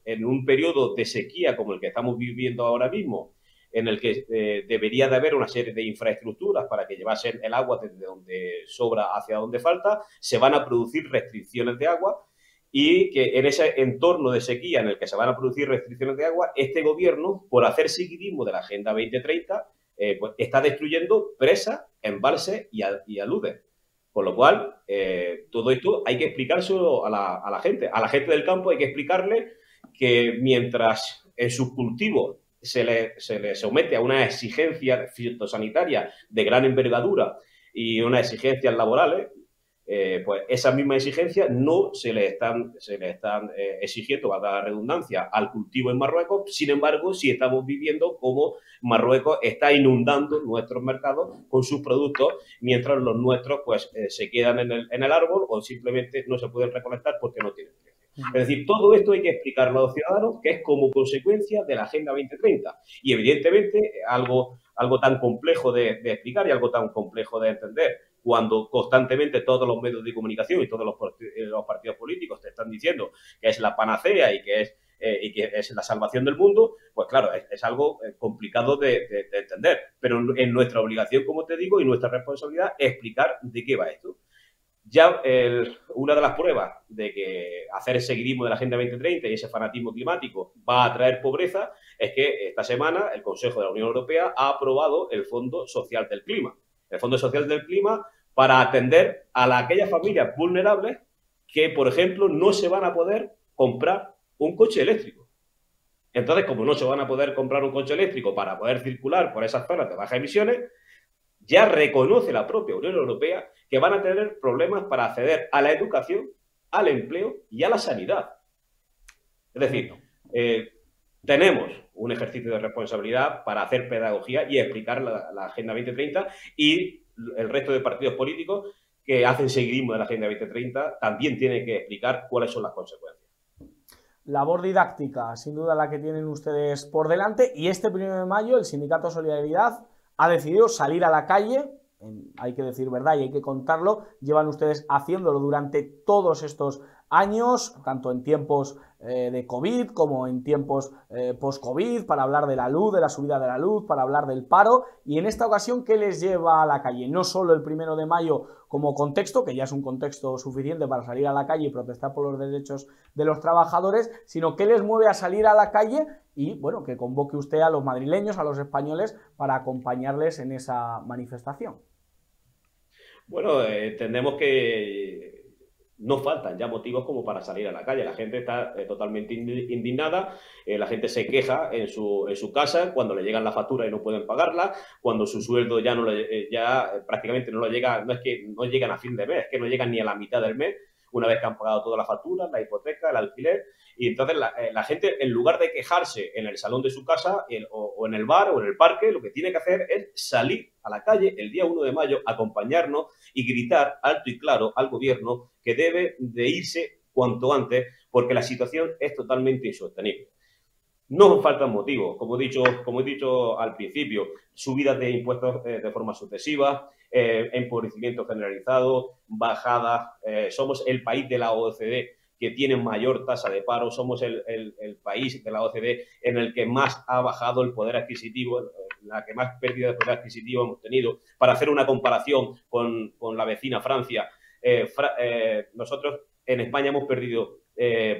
en un periodo de sequía como el que estamos viviendo ahora mismo, en el que debería de haber una serie de infraestructuras para que llevasen el agua desde donde sobra hacia donde falta, se van a producir restricciones de agua y que en ese entorno de sequía en el que se van a producir restricciones de agua, este gobierno, por hacer seguidismo de la Agenda 2030, pues está destruyendo presas, embalses y aludes. Con lo cual, todo esto hay que explicárselo a la gente. A la gente del campo hay que explicarle que mientras en sus cultivos se le somete a una exigencia fitosanitaria de gran envergadura y unas exigencias laborales, pues esas mismas exigencias no se le están exigiendo, valga la redundancia, al cultivo en Marruecos. Sin embargo, sí estamos viviendo como Marruecos está inundando nuestros mercados con sus productos, mientras los nuestros pues se quedan en el árbol o simplemente no se pueden recolectar porque no tienen precio. Es decir, todo esto hay que explicarlo a los ciudadanos, que es como consecuencia de la Agenda 2030. Y evidentemente algo tan complejo de explicar y algo tan complejo de entender, cuando constantemente todos los medios de comunicación y todos los partidos políticos te están diciendo que es la panacea y que es la salvación del mundo, pues claro, es algo complicado de entender. Pero en nuestra obligación, como te digo, y nuestra responsabilidad es explicar de qué va esto. Ya una de las pruebas de que hacer el seguidismo de la Agenda 2030 y ese fanatismo climático va a traer pobreza es que esta semana el Consejo de la Unión Europea ha aprobado el Fondo Social del Clima. El Fondo Social del Clima para atender a aquellas familias vulnerables que, por ejemplo, no se van a poder comprar un coche eléctrico. Entonces, como no se van a poder comprar un coche eléctrico para poder circular por esas zonas de bajas emisiones, ya reconoce la propia Unión Europea que van a tener problemas para acceder a la educación, al empleo y a la sanidad. Es decir, tenemos un ejercicio de responsabilidad para hacer pedagogía y explicar la Agenda 2030, y el resto de partidos políticos que hacen seguidismo de la Agenda 2030 también tienen que explicar cuáles son las consecuencias. Labor didáctica, sin duda la que tienen ustedes por delante, y este 1 de mayo el Sindicato Solidaridad ha decidido salir a la calle. Hay que decir verdad y hay que contarlo, llevan ustedes haciéndolo durante todos estos años, tanto en tiempos de COVID como en tiempos post-COVID, para hablar de la luz, de la subida de la luz, para hablar del paro. Y en esta ocasión, ¿qué les lleva a la calle? No solo el 1 de mayo como contexto, que ya es un contexto suficiente para salir a la calle y protestar por los derechos de los trabajadores, sino ¿qué les mueve a salir a la calle? Y bueno, que convoque usted a los madrileños, a los españoles, para acompañarles en esa manifestación. Bueno, entendemos que no faltan ya motivos como para salir a la calle. La gente está totalmente indignada, la gente se queja en su casa cuando le llegan las facturas y no pueden pagarla, cuando su sueldo ya prácticamente no lo llega, no es que no llegan a fin de mes, es que no llegan ni a la mitad del mes, una vez que han pagado todas las facturas, la hipoteca, el alquiler. Y entonces la gente, en lugar de quejarse en el salón de su casa o en el bar o en el parque, lo que tiene que hacer es salir a la calle el día 1 de mayo, acompañarnos y gritar alto y claro al gobierno que debe de irse cuanto antes, porque la situación es totalmente insostenible. No faltan motivos, como he dicho al principio, subidas de impuestos de forma sucesiva, empobrecimiento generalizado, bajadas. Somos el país de la OCDE que tiene mayor tasa de paro, somos el país de la OCDE en el que más ha bajado el poder adquisitivo, la que más pérdida de poder adquisitivo hemos tenido. Para hacer una comparación con la vecina Francia, nosotros en España hemos perdido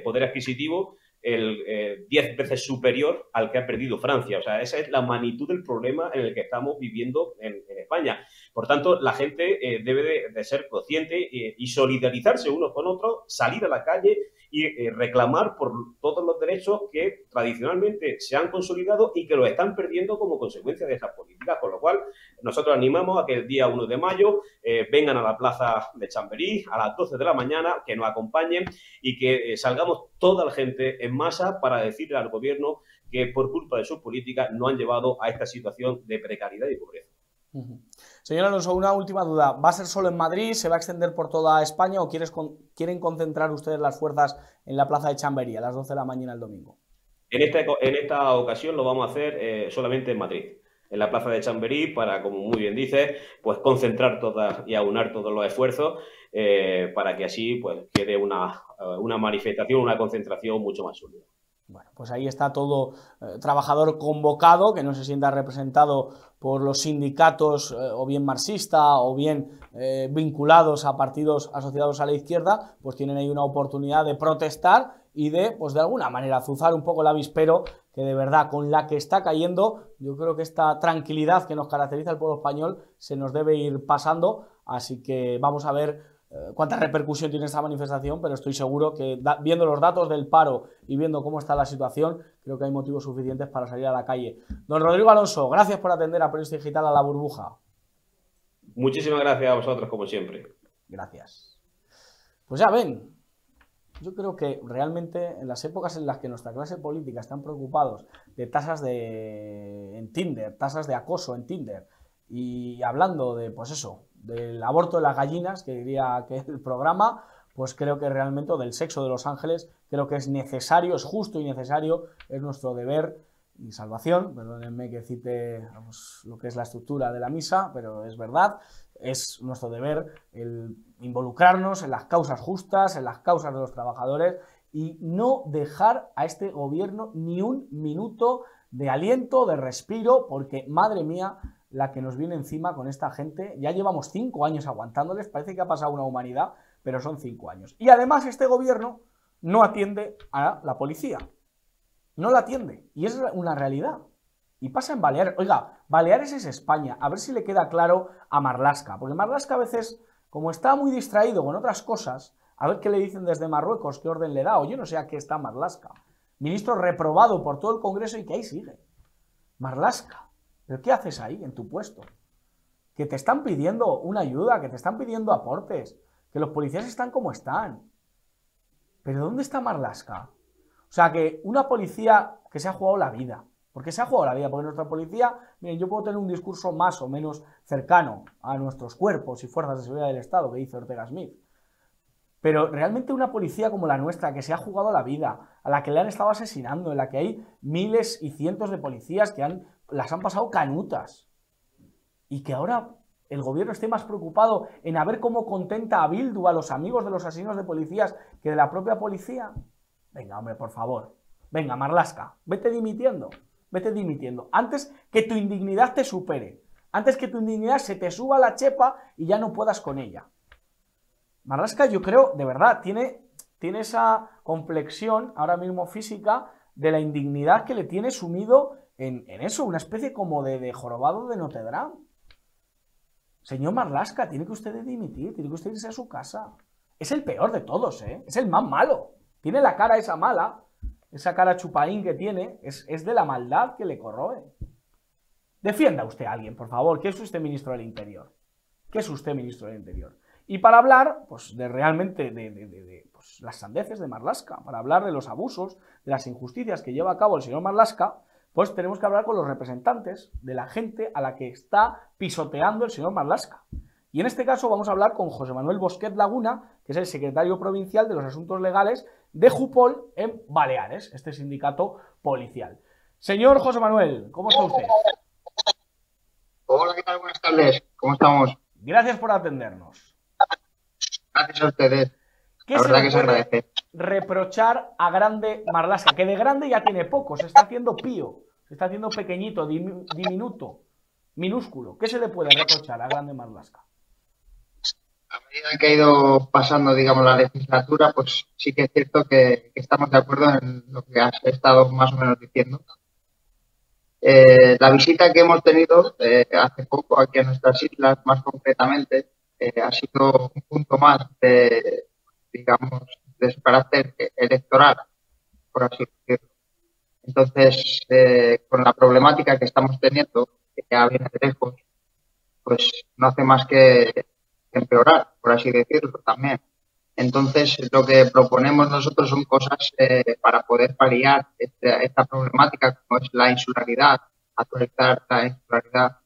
poder adquisitivo 10 veces superior al que ha perdido Francia. O sea, esa es la magnitud del problema en el que estamos viviendo en España. Por tanto, la gente debe de ser consciente y solidarizarse unos con otros, salir a la calle y reclamar por todos los derechos que tradicionalmente se han consolidado y que los están perdiendo como consecuencia de esas políticas. Con lo cual, nosotros animamos a que el día 1 de mayo vengan a la plaza de Chamberí a las 12 de la mañana, que nos acompañen y que salgamos toda la gente en masa para decirle al gobierno que por culpa de sus políticas no han llevado a esta situación de precariedad y pobreza. Señor Alonso, una última duda. ¿Va a ser solo en Madrid? ¿Se va a extender por toda España o quieren concentrar ustedes las fuerzas en la plaza de Chamberí a las 12 de la mañana el domingo? En esta ocasión lo vamos a hacer solamente en Madrid, en la plaza de Chamberí, para, como muy bien dices, pues concentrar todas y aunar todos los esfuerzos para que así pues quede una manifestación, una concentración mucho más sólida. Bueno, pues ahí está todo trabajador convocado, que no se sienta representado por los sindicatos o bien marxista o bien vinculados a partidos asociados a la izquierda, pues tienen ahí una oportunidad de protestar y de, pues de alguna manera, azuzar un poco el avispero que de verdad con la que está cayendo, yo creo que esta tranquilidad que nos caracteriza al pueblo español se nos debe ir pasando, así que vamos a ver cuánta repercusión tiene esta manifestación, pero estoy seguro que viendo los datos del paro y viendo cómo está la situación, creo que hay motivos suficientes para salir a la calle. Don Rodrigo Alonso, gracias por atender a Periodista Digital a la Burbuja. Muchísimas gracias a vosotros, como siempre. Gracias. Pues ya ven, yo creo que realmente en las épocas en las que nuestra clase política están preocupados de tasas en Tinder, tasas de acoso en Tinder, y hablando de, pues eso, del aborto de las gallinas, que diría que es el programa, pues creo que realmente, o del sexo de los ángeles, creo que es necesario, es justo y necesario, es nuestro deber y salvación, perdónenme que cite lo que es la estructura de la misa, pero es verdad, es nuestro deber el involucrarnos en las causas justas, en las causas de los trabajadores y no dejar a este gobierno ni un minuto de aliento, de respiro, porque madre mía, la que nos viene encima con esta gente. Ya llevamos 5 años aguantándoles, parece que ha pasado una humanidad, pero son 5 años. Y además este gobierno no atiende a la policía, no la atiende, y es una realidad. Y pasa en Baleares. Oiga, Baleares es España, a ver si le queda claro a Marlaska, porque Marlaska a veces, como está muy distraído con otras cosas, a ver qué le dicen desde Marruecos, qué orden le da, o yo no sé a qué está Marlaska. Ministro reprobado por todo el Congreso y que ahí sigue. Marlaska. ¿Pero qué haces ahí, en tu puesto? Que te están pidiendo una ayuda, que te están pidiendo aportes, que los policías están como están. ¿Pero dónde está Marlaska? O sea, que una policía que se ha jugado la vida, porque se ha jugado la vida, porque nuestra policía, miren, yo puedo tener un discurso más o menos cercano a nuestros cuerpos y fuerzas de seguridad del Estado, que dice Ortega Smith, pero realmente una policía como la nuestra, que se ha jugado la vida, a la que le han estado asesinando, en la que hay miles y cientos de policías que las han pasado canutas, y que ahora el gobierno esté más preocupado en a ver cómo contenta a Bildu, a los amigos de los asesinos de policías, que de la propia policía. Venga, hombre, por favor. Venga, Marlaska, vete dimitiendo. Vete dimitiendo. Antes que tu indignidad te supere. Antes que tu indignidad se te suba la chepa y ya no puedas con ella. Marlaska, yo creo, de verdad, tiene esa complexión ahora mismo física de la indignidad que le tiene sumido en eso, una especie como de jorobado de Notre Dame. Señor Marlaska, tiene que usted dimitir, tiene que usted irse a su casa. Es el peor de todos, ¿eh? Es el más malo. Tiene la cara esa mala, esa cara chupaín que tiene, es de la maldad que le corroe. Defienda usted a alguien, por favor. ¿Qué es usted ministro del Interior? ¿Qué es usted ministro del Interior? Y para hablar, pues, de realmente pues, las sandeces de Marlaska, para hablar de los abusos, de las injusticias que lleva a cabo el señor Marlaska, pues tenemos que hablar con los representantes de la gente a la que está pisoteando el señor Marlaska. Y en este caso vamos a hablar con José Manuel Bosquet Laguna, que es el secretario provincial de los Asuntos Legales de Jupol en Baleares, este sindicato policial. Señor José Manuel, ¿cómo está usted? Hola, ¿qué tal? Buenas tardes. ¿Cómo estamos? Gracias por atendernos. Gracias a ustedes. ¿Qué la verdad que se agradece. Reprochar a Grande Marlaska? Que de grande ya tiene poco, se está haciendo pío, se está haciendo pequeñito, diminuto, minúsculo. ¿Qué se le puede reprochar a Grande Marlaska? a medida que ha ido pasando, digamos, la legislatura, pues sí que es cierto que estamos de acuerdo en lo que has estado más o menos diciendo. La visita que hemos tenido hace poco aquí a nuestras islas, más concretamente, ha sido un punto más de, digamos, de su carácter electoral, por así decirlo. Entonces, con la problemática que estamos teniendo, que ya viene de lejos, pues no hace más que empeorar, por así decirlo, también. Entonces, lo que proponemos nosotros son cosas para poder paliar esta problemática, como es la insularidad, actualizar la insularidad.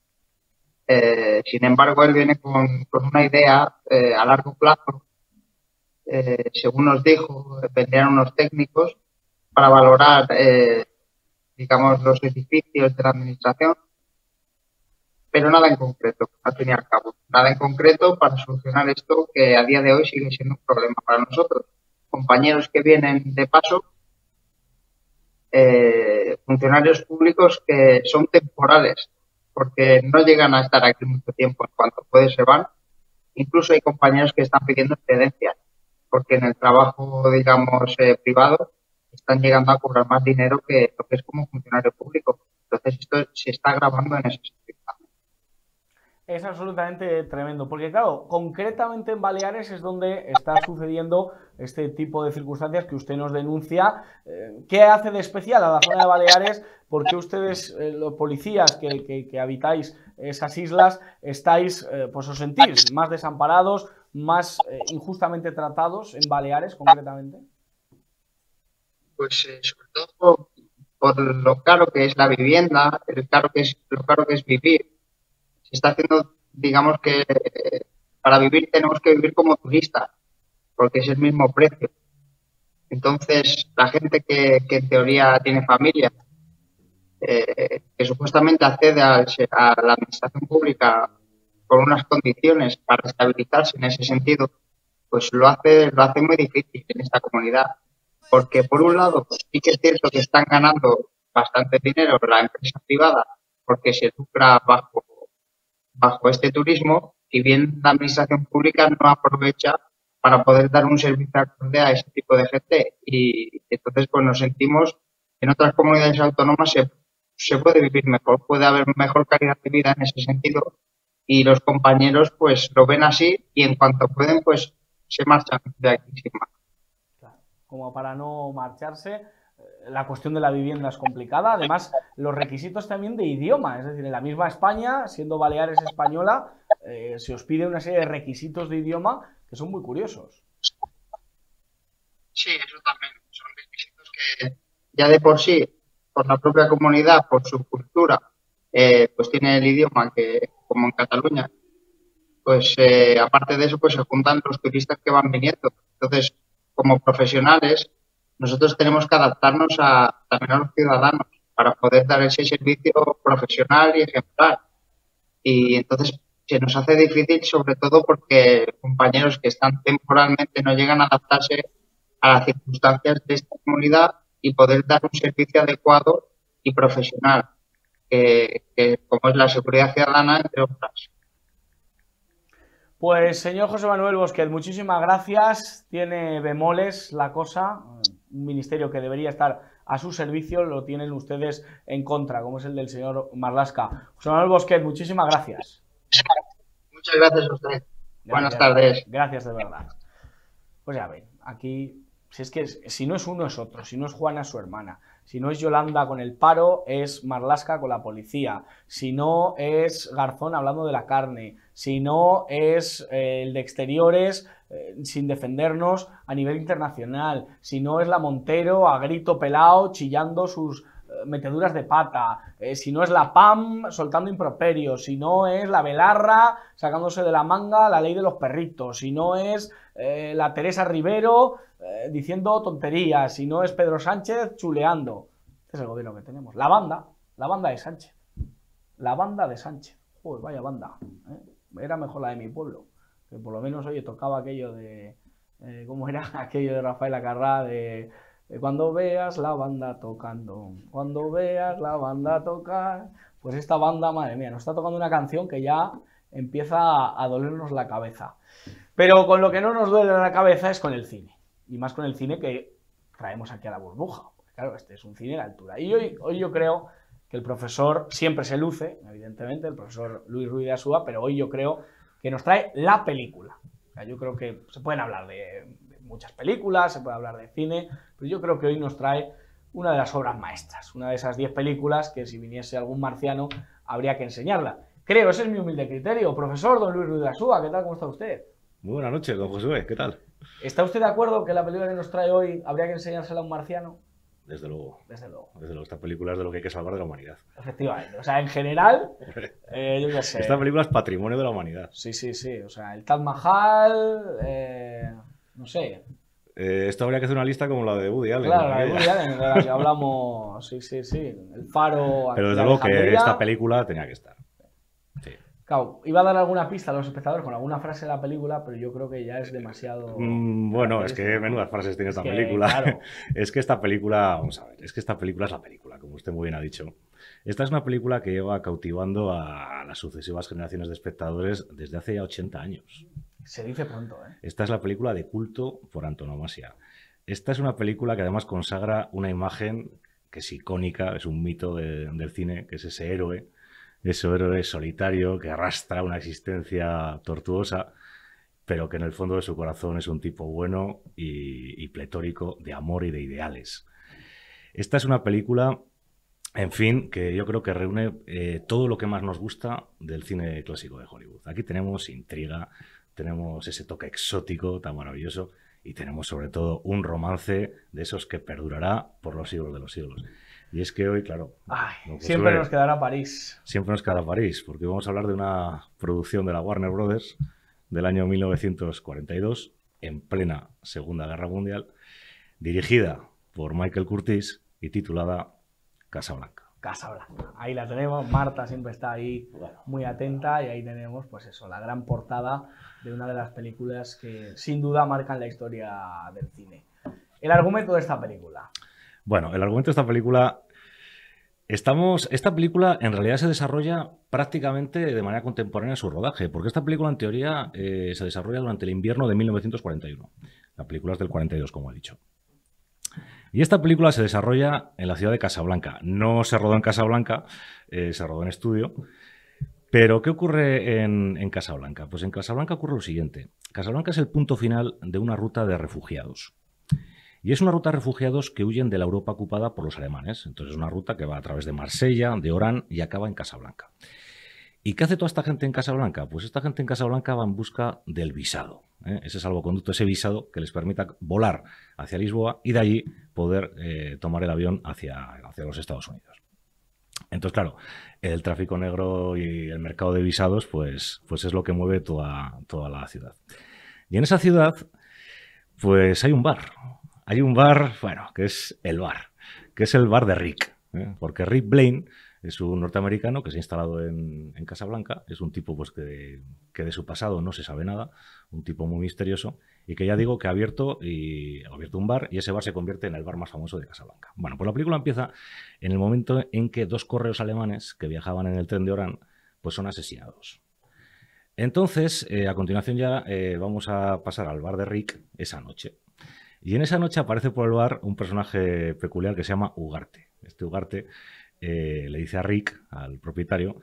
Sin embargo, él viene con una idea a largo plazo. Según nos dijo, vendrían unos técnicos para valorar, digamos, los edificios de la administración, pero nada en concreto, al fin y al cabo. Nada en concreto para solucionar esto que a día de hoy sigue siendo un problema para nosotros. Compañeros que vienen de paso, funcionarios públicos que son temporales, porque no llegan a estar aquí mucho tiempo, en cuanto puede se van. Incluso hay compañeros que están pidiendo excedencias, porque en el trabajo, digamos, privado, están llegando a cobrar más dinero que lo que es como funcionario público. Entonces, esto se está agravando en ese sentido. Es absolutamente tremendo, porque claro, concretamente en Baleares es donde está sucediendo este tipo de circunstancias que usted nos denuncia. ¿Qué hace de especial a la zona de Baleares? ¿Por qué ustedes, los policías que habitáis esas islas, estáis, pues os sentís más desamparados, más injustamente tratados en Baleares concretamente? Pues sobre todo por lo caro que es la vivienda, lo caro que es vivir. Se está haciendo, digamos que para vivir tenemos que vivir como turistas, porque es el mismo precio. Entonces, la gente que en teoría tiene familia, que supuestamente accede a la administración pública con unas condiciones para estabilizarse en ese sentido, pues lo hace muy difícil en esta comunidad. Porque por un lado, pues, sí que es cierto que están ganando bastante dinero la empresa privada porque se lucra bajo este turismo, y bien la administración pública no aprovecha para poder dar un servicio acorde a ese tipo de gente. Y entonces pues nos sentimos en otras comunidades autónomas se puede vivir mejor, puede haber mejor calidad de vida en ese sentido, y los compañeros pues lo ven así y en cuanto pueden pues se marchan de aquí sin más. Claro, como para no marcharse. La cuestión de la vivienda es complicada, además los requisitos también de idioma, es decir, en la misma España, siendo Baleares española, se os pide una serie de requisitos de idioma que son muy curiosos. Sí, eso también son requisitos que ya de por sí, por la propia comunidad, por su cultura, pues tiene el idioma que, como en Cataluña, pues aparte de eso, pues se juntan los turistas que van viniendo. Entonces, como profesionales, nosotros tenemos que adaptarnos también a los ciudadanos para poder dar ese servicio profesional y ejemplar. Y entonces se nos hace difícil, sobre todo porque compañeros que están temporalmente no llegan a adaptarse a las circunstancias de esta comunidad y poder dar un servicio adecuado y profesional, como es la seguridad ciudadana, entre otras. Pues señor José Manuel Bosquet, muchísimas gracias. Tiene bemoles la cosa, un ministerio que debería estar a su servicio lo tienen ustedes en contra, como es el del señor Marlaska. José Manuel Bosquet, muchísimas gracias. Muchas gracias a usted. Buenas tardes. Gracias de verdad. Pues ya ven, aquí, si es que si no es uno es otro, si no es Juana es su hermana, si no es Yolanda con el paro es Marlaska con la policía, si no es Garzón hablando de la carne, si no es el de exteriores sin defendernos a nivel internacional, si no es la Montero a grito pelao chillando sus meteduras de pata, si no es la PAM soltando improperios, si no es la Belarra sacándose de la manga la ley de los perritos, si no es la Teresa Rivero diciendo tonterías, si no es Pedro Sánchez chuleando. Este es el gobierno que tenemos. La banda de Sánchez. La banda de Sánchez. Joder, vaya banda. Era mejor la de mi pueblo. Que por lo menos, oye, tocaba aquello de... ¿cómo era? Aquello de Rafael Acarrá de cuando veas la banda tocando, cuando veas la banda tocar. Pues esta banda, madre mía, nos está tocando una canción que ya empieza a dolernos la cabeza. Pero con lo que no nos duele la cabeza es con el cine. Y más con el cine que traemos aquí a la burbuja. Porque, claro, este es un cine de altura. Y hoy yo creo que el profesor siempre se luce, evidentemente, el profesor Luis Ruiz de Asúa, pero hoy yo creo que nos trae la película. O sea, yo creo que se pueden hablar de muchas películas, se puede hablar de cine, pero yo creo que hoy nos trae una de las obras maestras, una de esas 10 películas que si viniese algún marciano habría que enseñarla. Creo, ese es mi humilde criterio. Profesor don Luis Ruiz de Asúa, ¿qué tal? ¿Cómo está usted? Muy buenas noches, don Josué, ¿qué tal? ¿Está usted de acuerdo que la película que nos trae hoy habría que enseñársela a un marciano? Desde luego. Desde luego. Desde luego, esta película es de lo que hay que salvar de la humanidad. Efectivamente. O sea, en general, yo qué sé. Esta película es patrimonio de la humanidad. Sí, sí, sí. O sea, el Taj Mahal, no sé. Esto habría que hacer una lista como la de Woody Allen. Claro, la de Woody Allen, de la que hablamos, sí, sí, sí. El Faro. Pero aquí desde de luego que Alejandría. esta película tenía que estar. Sí. Claro, iba a dar alguna pista a los espectadores con alguna frase de la película, pero yo creo que ya es demasiado... Bueno, es que menudas frases tiene esta película. Claro. Es que esta película, vamos a ver, es que esta película es la película, como usted muy bien ha dicho. Esta es una película que lleva cautivando a las sucesivas generaciones de espectadores desde hace ya 80 años. Se dice pronto, ¿eh? Esta es la película de culto por antonomasia. Esta es una película que además consagra una imagen que es icónica, es un mito del cine, que es ese héroe solitario que arrastra una existencia tortuosa, pero que en el fondo de su corazón es un tipo bueno y pletórico de amor y de ideales. Esta es una película, en fin, que yo creo que reúne todo lo que más nos gusta del cine clásico de Hollywood. Aquí tenemos intriga, tenemos ese toque exótico tan maravilloso y tenemos sobre todo un romance de esos que perdurará por los siglos de los siglos. Y es que hoy, claro... Ay, pues siempre nos quedará París. Siempre nos quedará París, porque vamos a hablar de una producción de la Warner Brothers del año 1942, en plena Segunda Guerra Mundial, dirigida por Michael Curtiz y titulada Casablanca. Casablanca. Ahí la tenemos, Marta siempre está ahí muy atenta y ahí tenemos, pues eso, la gran portada de una de las películas que sin duda marcan la historia del cine. El argumento de esta película. Bueno, el argumento de esta película... Esta película en realidad se desarrolla prácticamente de manera contemporánea a su rodaje, porque esta película en teoría se desarrolla durante el invierno de 1941. La película es del 42, como he dicho. Y esta película se desarrolla en la ciudad de Casablanca. No se rodó en Casablanca, se rodó en estudio. Pero, ¿qué ocurre en Casablanca? Pues en Casablanca ocurre lo siguiente. Casablanca es el punto final de una ruta de refugiados. Y es una ruta de refugiados que huyen de la Europa ocupada por los alemanes. Entonces es una ruta que va a través de Marsella, de Orán y acaba en Casablanca. ¿Y qué hace toda esta gente en Casablanca? Pues esta gente en Casablanca va en busca del visado. Ese salvoconducto, ese visado que les permita volar hacia Lisboa y de allí poder tomar el avión hacia los Estados Unidos. Entonces, claro, el tráfico negro y el mercado de visados pues es lo que mueve toda la ciudad. Y en esa ciudad pues hay un bar. Hay un bar, bueno, que es el bar de Rick, porque Rick Blaine es un norteamericano que se ha instalado en Casablanca, es un tipo pues que de su pasado no se sabe nada, un tipo muy misterioso, y que ya digo que ha abierto un bar y ese bar se convierte en el bar más famoso de Casablanca. Bueno, pues la película empieza en el momento en que 2 correos alemanes que viajaban en el tren de Orán pues son asesinados. Entonces, a continuación ya vamos a pasar al bar de Rick esa noche. Y en esa noche aparece por el bar un personaje peculiar que se llama Ugarte. Este Ugarte le dice a Rick, al propietario,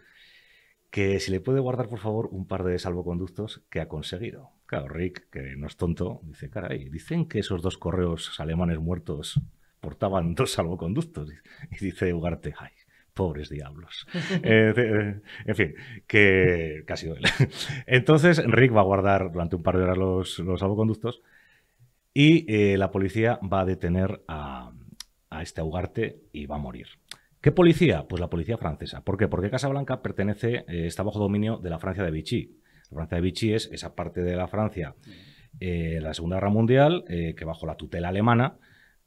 que si le puede guardar, por favor, un par de salvoconductos que ha conseguido. Claro, Rick, que no es tonto, dice, caray, dicen que esos 2 correos alemanes muertos portaban 2 salvoconductos. Y dice Ugarte, ay, pobres diablos. En fin, que ha sido él. Entonces, Rick va a guardar durante un par de horas los salvoconductos. Y la policía va a detener a este Ugarte y va a morir. ¿Qué policía? Pues la policía francesa. ¿Por qué? Porque Casablanca está bajo dominio de la Francia de Vichy. La Francia de Vichy es esa parte de la Francia en la Segunda Guerra Mundial que bajo la tutela alemana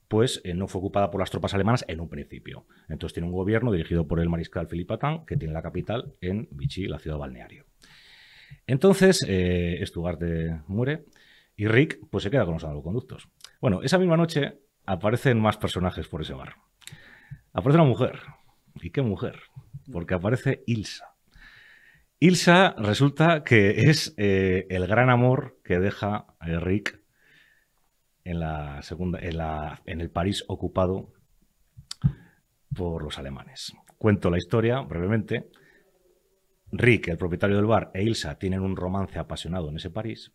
pues no fue ocupada por las tropas alemanas en un principio. Entonces tiene un gobierno dirigido por el mariscal Philippe Pétain que tiene la capital en Vichy, la ciudad balneario. Entonces este Ugarte muere. Y Rick pues se queda con los salvoconductos. Bueno, esa misma noche aparecen más personajes por ese bar. Aparece una mujer. ¿Y qué mujer? Porque aparece Ilsa. Ilsa resulta que es el gran amor que deja Rick en el París ocupado por los alemanes. Cuento la historia brevemente. Rick, el propietario del bar, e Ilsa tienen un romance apasionado en ese París.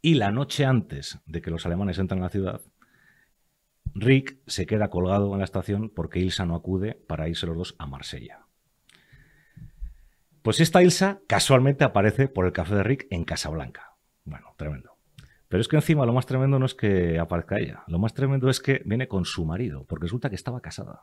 Y la noche antes de que los alemanes entran a la ciudad, Rick se queda colgado en la estación porque Ilsa no acude para irse los dos a Marsella. Pues esta Ilsa casualmente aparece por el café de Rick en Casablanca. Bueno, tremendo. Pero es que encima lo más tremendo no es que aparezca ella. Lo más tremendo es que viene con su marido, porque resulta que estaba casada.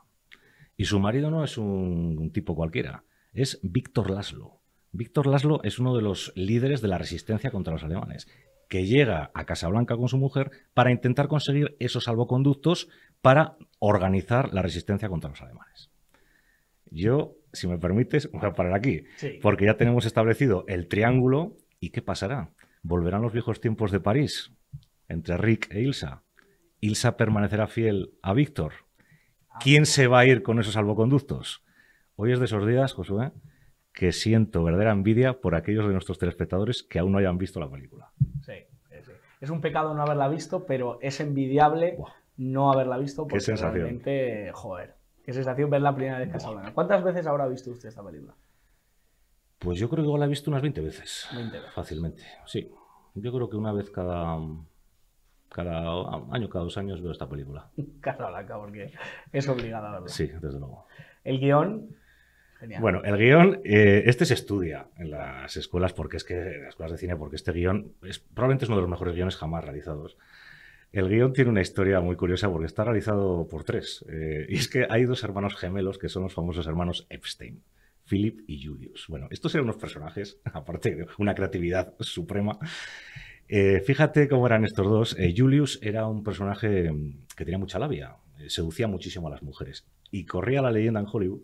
Y su marido no es un tipo cualquiera, es Víctor Laszlo. Víctor Laszlo es uno de los líderes de la resistencia contra los alemanes, que llega a Casablanca con su mujer para intentar conseguir esos salvoconductos para organizar la resistencia contra los alemanes. Yo, si me permites, voy a parar aquí, Sí. porque ya tenemos establecido el triángulo. ¿Y qué pasará? ¿Volverán los viejos tiempos de París entre Rick e Ilsa? ¿Ilsa permanecerá fiel a Víctor? ¿Quién se va a ir con esos salvoconductos? Hoy es de esos días, Josué, que siento verdadera envidia por aquellos de nuestros telespectadores que aún no hayan visto la película. Sí, sí, sí. Es un pecado no haberla visto, pero es envidiable Buah. no haberla visto porque Qué sensación. realmente, joder, qué sensación ver la primera vez Casablanca. ¿Cuántas veces habrá visto usted esta película? Pues yo creo que igual la he visto unas 20 veces. 20 veces. Fácilmente, sí. Yo creo que una vez cada año, cada 2 años veo esta película. Casablanca, porque es obligada a verla. Sí, desde luego. El guión, genial. Bueno, el guión, este se estudia en las escuelas, en las escuelas de cine, porque este guión probablemente es uno de los mejores guiones jamás realizados. El guión tiene una historia muy curiosa porque está realizado por 3. Y es que hay 2 hermanos gemelos que son los famosos hermanos Epstein, Philip y Julius. Bueno, estos eran unos personajes, aparte de una creatividad suprema. Fíjate cómo eran estos dos. Julius era un personaje que tenía mucha labia, seducía muchísimo a las mujeres. Y corría la leyenda en Hollywood,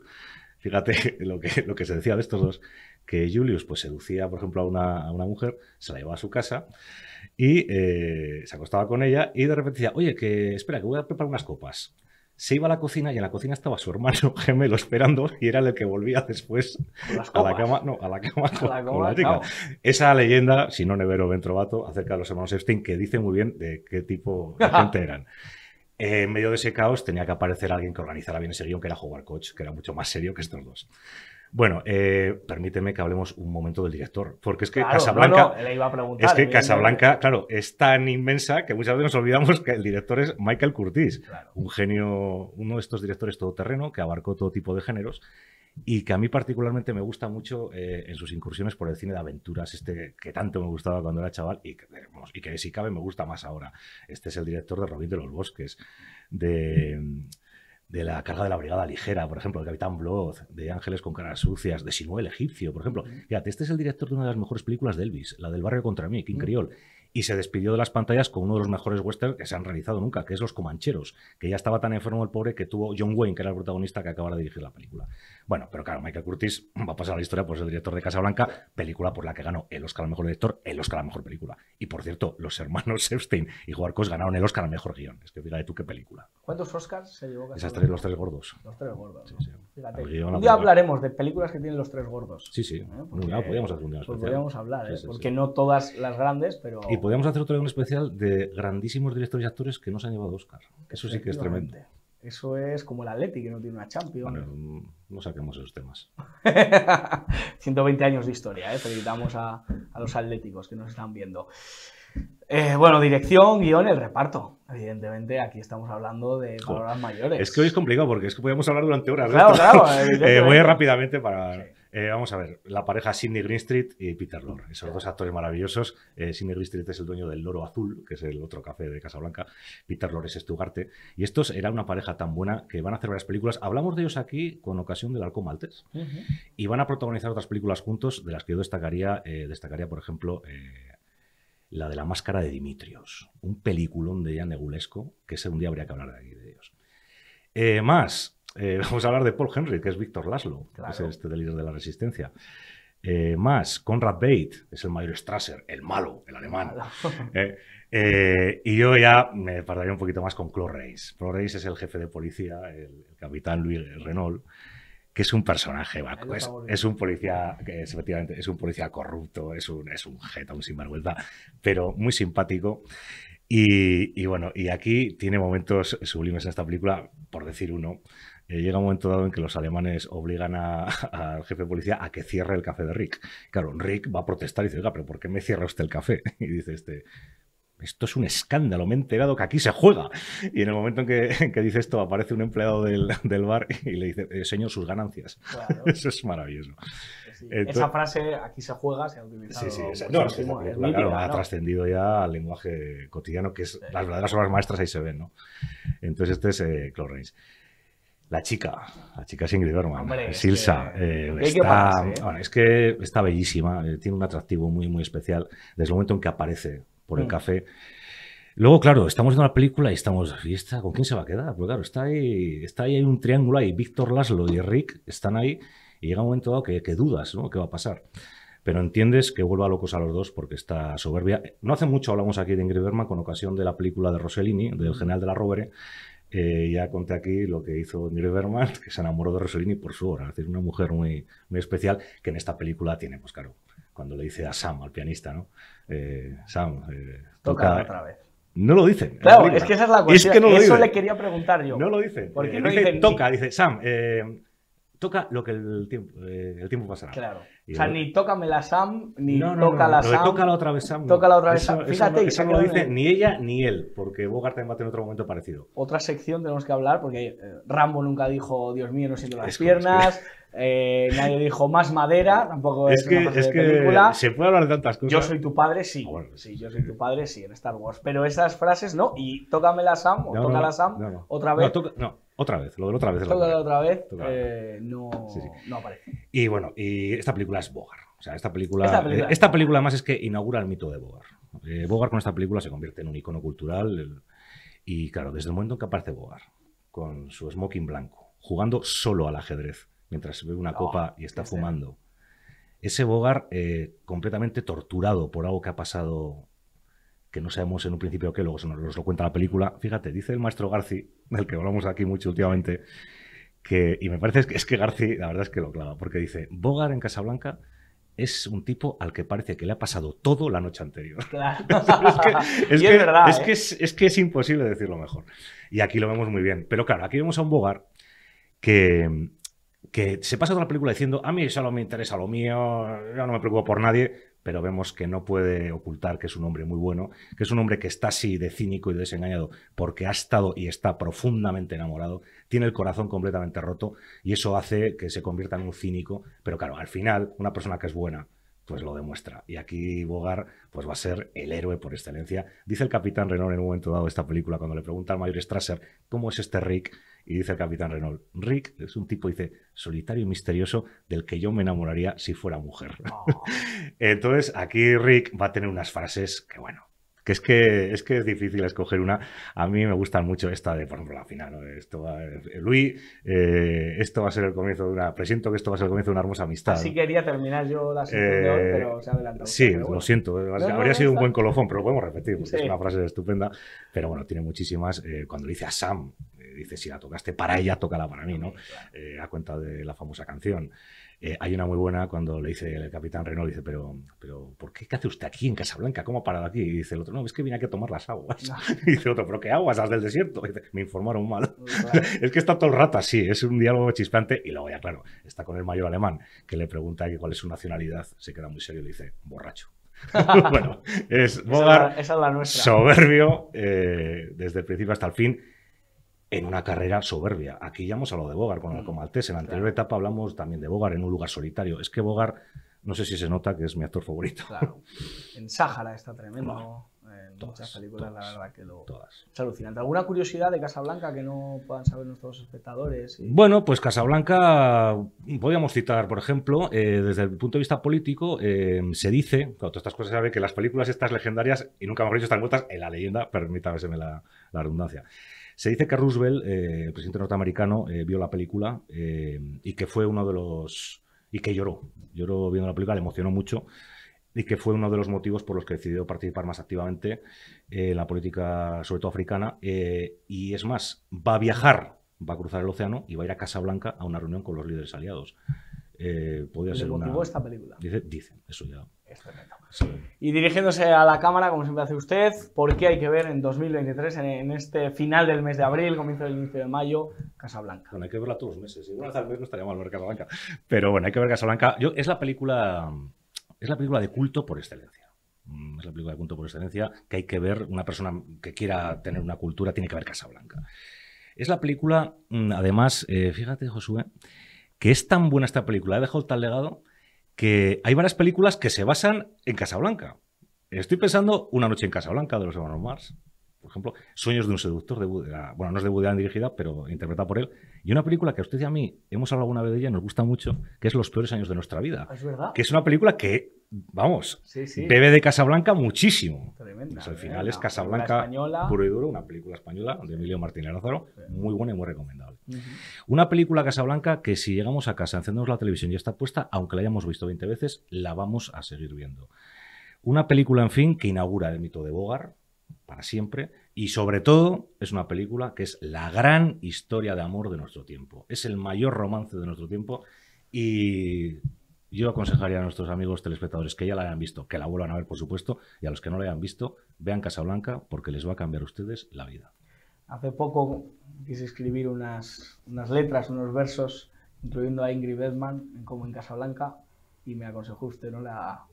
fíjate lo que se decía de estos dos, que Julius pues seducía, por ejemplo, a una mujer, se la llevaba a su casa y se acostaba con ella y de repente decía, oye, que espera, que voy a preparar unas copas. Se iba a la cocina y en la cocina estaba su hermano gemelo esperando y era el que volvía después a la cama, no, a la cama con la chica. Claro. Esa leyenda, si no Nevero Ventrovato, acerca de los hermanos Epstein, que dice muy bien de qué tipo de gente eran. En medio de ese caos tenía que aparecer alguien que organizara bien ese guión, que era Howard Koch, que era mucho más serio que estos dos. Bueno, permíteme que hablemos un momento del director, porque es que Claro, Casablanca, le iba a preguntar, es que evidentemente. Casablanca, claro, es tan inmensa que muchas veces nos olvidamos que el director es Michael Curtiz, Claro. un genio, uno de estos directores todoterreno que abarcó todo tipo de géneros y que a mí particularmente me gusta mucho en sus incursiones por el cine de aventuras, que tanto me gustaba cuando era chaval y que si cabe me gusta más ahora. Este es el director de Robin de los Bosques, de La carga de la brigada ligera, por ejemplo, de Capitán Blood, de Ángeles con caras sucias, de Sinué el egipcio, por ejemplo. Fíjate, este es el director de una de las mejores películas de Elvis, la del barrio contra mí, King Creole. Y se despidió de las pantallas con uno de los mejores westerns que se han realizado nunca, que es Los Comancheros, que ya estaba tan enfermo el pobre que tuvo John Wayne, que era el protagonista que acababa de dirigir la película. Bueno, pero claro, Michael Curtiz va a pasar a la historia por ser el director de Casablanca, película por la que ganó el Oscar al mejor director, el Oscar a la mejor película. Y por cierto, los hermanos Epstein y Howard Koch ganaron el Oscar al mejor guión. Es que fíjate tú qué película. ¿Cuántos Oscars se llevó Esas Casablanca? los 3 gordos. Los 3 gordos. Sí, ¿no? sí. Fíjate. El guión, Un la día película. hablaremos de películas que tienen los 3 gordos. Sí, sí. Porque- Podríamos hacer un día Pues especial. podríamos hablar, Sí, sí, porque sí. no todas las grandes, pero... Y podríamos hacer otro día un especial de grandísimos directores y actores que no se han llevado Oscar. Eso sí que es tremendo. Efectivamente. Eso es como el Atleti, que no tiene una Champions. Bueno, no saquemos esos temas. 120 años de historia, ¿eh? Felicitamos a los atléticos que nos están viendo. Bueno, dirección, guión, el reparto. Evidentemente, aquí estamos hablando de palabras mayores. Es que hoy es complicado porque es que podemos hablar durante horas. de Claro, esto. claro, evidentemente. Voy rápidamente para... Sí. Vamos a ver, la pareja Sidney Greenstreet y Peter Lorre. Esos dos actores maravillosos. Sidney Greenstreet es el dueño del Loro Azul, que es el otro café de Casablanca. Peter Lorre es Estugarte. Y estos era una pareja tan buena que van a hacer varias películas. Hablamos de ellos aquí con ocasión del Halcón Maltés. Ujú. Y van a protagonizar otras películas juntos, de las que yo destacaría, por ejemplo, la de La máscara de Dimitrios. Un peliculón de Jan Negulesco, que ese un día habría que hablar de aquí de ellos. Vamos a hablar de Paul Henry, que es Víctor Laszlo, Claro. que es este del líder de la resistencia. Más, Conrad Veidt, es el mayor Strasser, el malo, el alemán. Y yo ya me pararía un poquito más con Claude Rains. Claude Rains es el jefe de policía, el capitán Louis Renault, que es un personaje, Ahí lo estamos es un policía, que efectivamente es un policía corrupto, es un jeta, un sinvergüenza, pero muy simpático. Y bueno, y aquí tiene momentos sublimes en esta película, por decir uno. Llega un momento dado en que los alemanes obligan al jefe de policía a que cierre el café de Rick. Claro, Rick va a protestar y dice, oiga, pero ¿por qué me cierra usted el café? Y dice esto es un escándalo, me he enterado que aquí se juega. Y en el momento en que dice esto, aparece un empleado del bar y le dice, señor, sus ganancias. Claro. Eso es maravilloso. Sí. Entonces, esa frase, aquí se juega, se ha utilizado. sí, muchísimo, no, es que esa es película, mítica, claro, ha ¿no? trascendido ya al lenguaje cotidiano, que es las verdaderas obras maestras ahí se ven, ¿no? Entonces este es Claude Rains. La chica es Ingrid Bergman, Hombre, es Ilsa. hay que Está, pararse, ¿eh? bueno, es que está bellísima, tiene un atractivo muy, muy especial desde el momento en que aparece por el café. Luego, claro, estamos viendo la película y estamos, ¿y esta con quién se va a quedar? Porque claro, está ahí hay un triángulo ahí, Víctor Laszlo y Rick están ahí y llega un momento dado que dudas, ¿no? ¿Qué va a pasar? Pero entiendes que vuelva locos a los dos porque está soberbia. No hace mucho hablamos aquí de Ingrid Bergman con ocasión de la película de Rossellini, del General de la Rovere. Ya conté aquí lo que hizo Ingrid Bergman, que se enamoró de Rossellini por su obra. Es decir, una mujer muy, muy especial que en esta película tiene, pues claro, cuando le dice a Sam, al pianista, ¿no? Sam, Toca otra vez. No lo dicen. Claro, es que esa es la cuestión. Es que no lo Eso dicen. le quería preguntar yo. No lo dicen. ¿Por qué no dice, dicen toca, dice Sam, toca lo que el tiempo pasará. Claro. Y o sea, luego, ni tócame la Sam, ni no, toca la lo de Sam. toca la otra vez Sam. Toca la otra vez Sam. Eso Fíjate, eso y no lo se dice quedan ni ella ni él, porque Bogart también va a tener otro momento parecido. Otra sección tenemos que hablar, porque Rambo nunca dijo, Dios mío, no siento las Es piernas. Nadie dijo más madera, tampoco es una frase de que película. se puede hablar de tantas cosas. Yo soy tu padre, sí. Ah, bueno. Sí, yo soy tu padre, sí, en Star Wars. Pero esas frases no. Y tócame la Sam, o toca la Sam, otra vez. Otra vez, lo de la otra vez. Toca la otra vez, Toca. no, Sí. no aparece. Y bueno, y esta película es Bogart. O sea, esta película además es que inaugura el mito de Bogart. Bogart con esta película se convierte en un icono cultural. Y claro, desde el momento en que aparece Bogart, con su smoking blanco, jugando solo al ajedrez, mientras se bebe una copa y está fumando. Ese Bogart completamente torturado por algo que ha pasado, que no sabemos en un principio qué, luego nos lo cuenta la película. Fíjate, dice el maestro Garci, del que hablamos aquí mucho últimamente, y me parece que Garci, la verdad es que lo clava, porque dice, Bogart en Casablanca es un tipo al que parece que le ha pasado todo la noche anterior. Claro. es Y es verdad. que es imposible decirlo mejor. Y aquí lo vemos muy bien. Pero claro, aquí vemos a un Bogart que se pasa toda la película diciendo, a mí solo me interesa lo mío, yo no me preocupo por nadie, pero vemos que no puede ocultar que es un hombre muy bueno, que es un hombre que está así de cínico y desengañado porque ha estado y está profundamente enamorado, tiene el corazón completamente roto y eso hace que se convierta en un cínico, pero claro, al final una persona que es buena pues lo demuestra. Y aquí Bogart pues va a ser el héroe por excelencia. Dice el capitán Renault en un momento dado de esta película, cuando le pregunta al mayor Strasser ¿cómo es este Rick? Y dice el capitán Renault, Rick es un tipo, dice, solitario y misterioso del que yo me enamoraría si fuera mujer. Oh. Entonces aquí Rick va a tener unas frases que bueno, que es difícil escoger una. A mí me gustan mucho esta de, por ejemplo, la final, ¿no? Esto va, Luis, esto va a ser el comienzo de una... Presiento que esto va a ser el comienzo de una hermosa amistad. Así quería terminar yo la sección de hoy, pero se ha adelantado. Sí, bueno. Lo siento. Habría sido un buen colofón, pero lo podemos repetir, porque es una frase estupenda. Pero bueno, tiene muchísimas. Cuando le dice a Sam, dice, si la tocaste para ella, tócala para mí, ¿no? A cuenta de la famosa canción. Hay una muy buena cuando le dice el capitán Renault, dice, pero ¿por qué hace usted aquí en Casablanca? ¿Cómo ha parado aquí? Y dice el otro, no, es que vine aquí a tomar las aguas. No. Y dice el otro, ¿pero qué aguas? ¿Las del desierto? Y dice, me informaron mal. Claro. Es que está todo el rato así, es un diálogo chispeante. Y luego ya, claro, está con el mayor alemán, que le pregunta cuál es su nacionalidad, se queda muy serio y le dice, borracho. Bueno, es Bogart, esa es la nuestra. Soberbio, desde el principio hasta el fin, en una carrera soberbia. Aquí ya hemos hablado de Bogart con el Maltés. En la anterior etapa hablamos también de Bogart en Un lugar solitario. Es que Bogart, no sé si se nota que es mi actor favorito. Claro. En Sáhara está tremendo. No, en muchas películas, la verdad que todas. Es alucinante. ¿Alguna curiosidad de Casablanca que no puedan saber nuestros espectadores? Bueno, pues Casablanca, podríamos citar, por ejemplo, desde el punto de vista político, se dice, claro, todas estas cosas se sabe que las películas estas legendarias, y nunca mejor dicho, están envueltas en la leyenda, permítaseme la redundancia. Se dice que Roosevelt, el presidente norteamericano, vio la película y que fue uno de los... y que lloró viendo la película, le emocionó mucho y que fue uno de los motivos por los que decidió participar más activamente en la política, sobre todo africana, y es más, va a viajar va a cruzar el océano y va a ir a Casablanca a una reunión con los líderes aliados. Podría ¿Le ser una... motivó esta película? Dicen, eso ya. Es tremendo. Sí. Y dirigiéndose a la cámara, como siempre hace usted, ¿por qué hay que ver en 2023, en este final del mes de abril, comienzo del inicio de mayo, Casablanca? Bueno, hay que verla todos los meses. Y una vez al mes no estaría mal ver Casablanca. Pero bueno, hay que ver Casablanca. Es la película de culto por excelencia. Es la película de culto por excelencia que hay que ver. Una persona que quiera tener una cultura tiene que ver Casablanca. Es la película, además, fíjate, Josué, que es tan buena esta película, ha dejado tal legado, que hay varias películas que se basan en Casablanca. Estoy pensando Una noche en Casablanca, de los hermanos Marx, por ejemplo, Sueños de un seductor, bueno, no es de Woody Allen dirigida, pero interpretada por él, y una película que a usted y a mí hemos hablado alguna vez de ella, nos gusta mucho, que es Los peores años de nuestra vida. ¿Es verdad? Que es una película que, vamos, Sí, sí. bebe de Casablanca muchísimo. Tremenda. Pues al final Una es película Casablanca española. puro y duro, una película española de Emilio Martínez Lázaro, Sí. muy buena y muy recomendable. Ujú. Una película Casablanca que si llegamos a casa, encendemos la televisión y está puesta, aunque la hayamos visto 20 veces, la vamos a seguir viendo. Una película, en fin, que inaugura el mito de Bogart para siempre y sobre todo es una película que es la gran historia de amor de nuestro tiempo. Es el mayor romance de nuestro tiempo y yo aconsejaría a nuestros amigos telespectadores que ya la hayan visto, que la vuelvan a ver, por supuesto, y a los que no la hayan visto, vean Casablanca porque les va a cambiar a ustedes la vida. Hace poco quise escribir unas letras, unos versos, incluyendo a Ingrid Bergman, como en Casablanca, y me aconsejó usted no la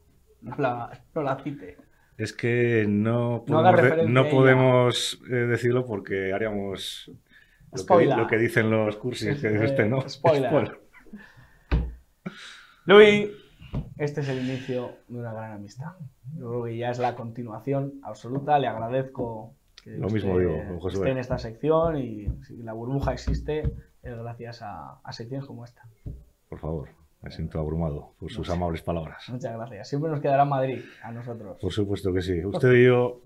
cite. Es que no No haga podemos, referencia no a ella. podemos decirlo porque haríamos Spoiler. lo que dicen los cursis, que dice usted, ¿no? Spoiler. Luis, este es el inicio de una gran amistad. Yo creo que ya es la continuación absoluta. Le agradezco que Lo mismo digo, Josué. esté en esta sección y si la burbuja existe es gracias a secciones como esta. Por favor, me siento abrumado por sus amables palabras. Muchas gracias. Siempre nos quedará Madrid a nosotros. Por supuesto que sí. Usted y yo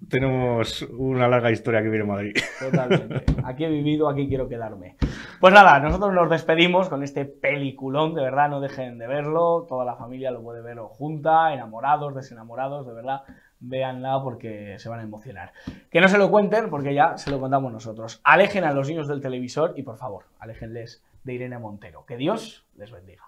tenemos una larga historia que viene en Madrid. Totalmente. Aquí he vivido, aquí quiero quedarme. Pues nada, nosotros nos despedimos con este peliculón, de verdad, no dejen de verlo, toda la familia lo puede ver junta, enamorados, desenamorados, de verdad, véanla porque se van a emocionar. Que no se lo cuenten porque ya se lo contamos nosotros. Alejen a los niños del televisor y por favor, aléjenles de Irene Montero. Que Dios les bendiga.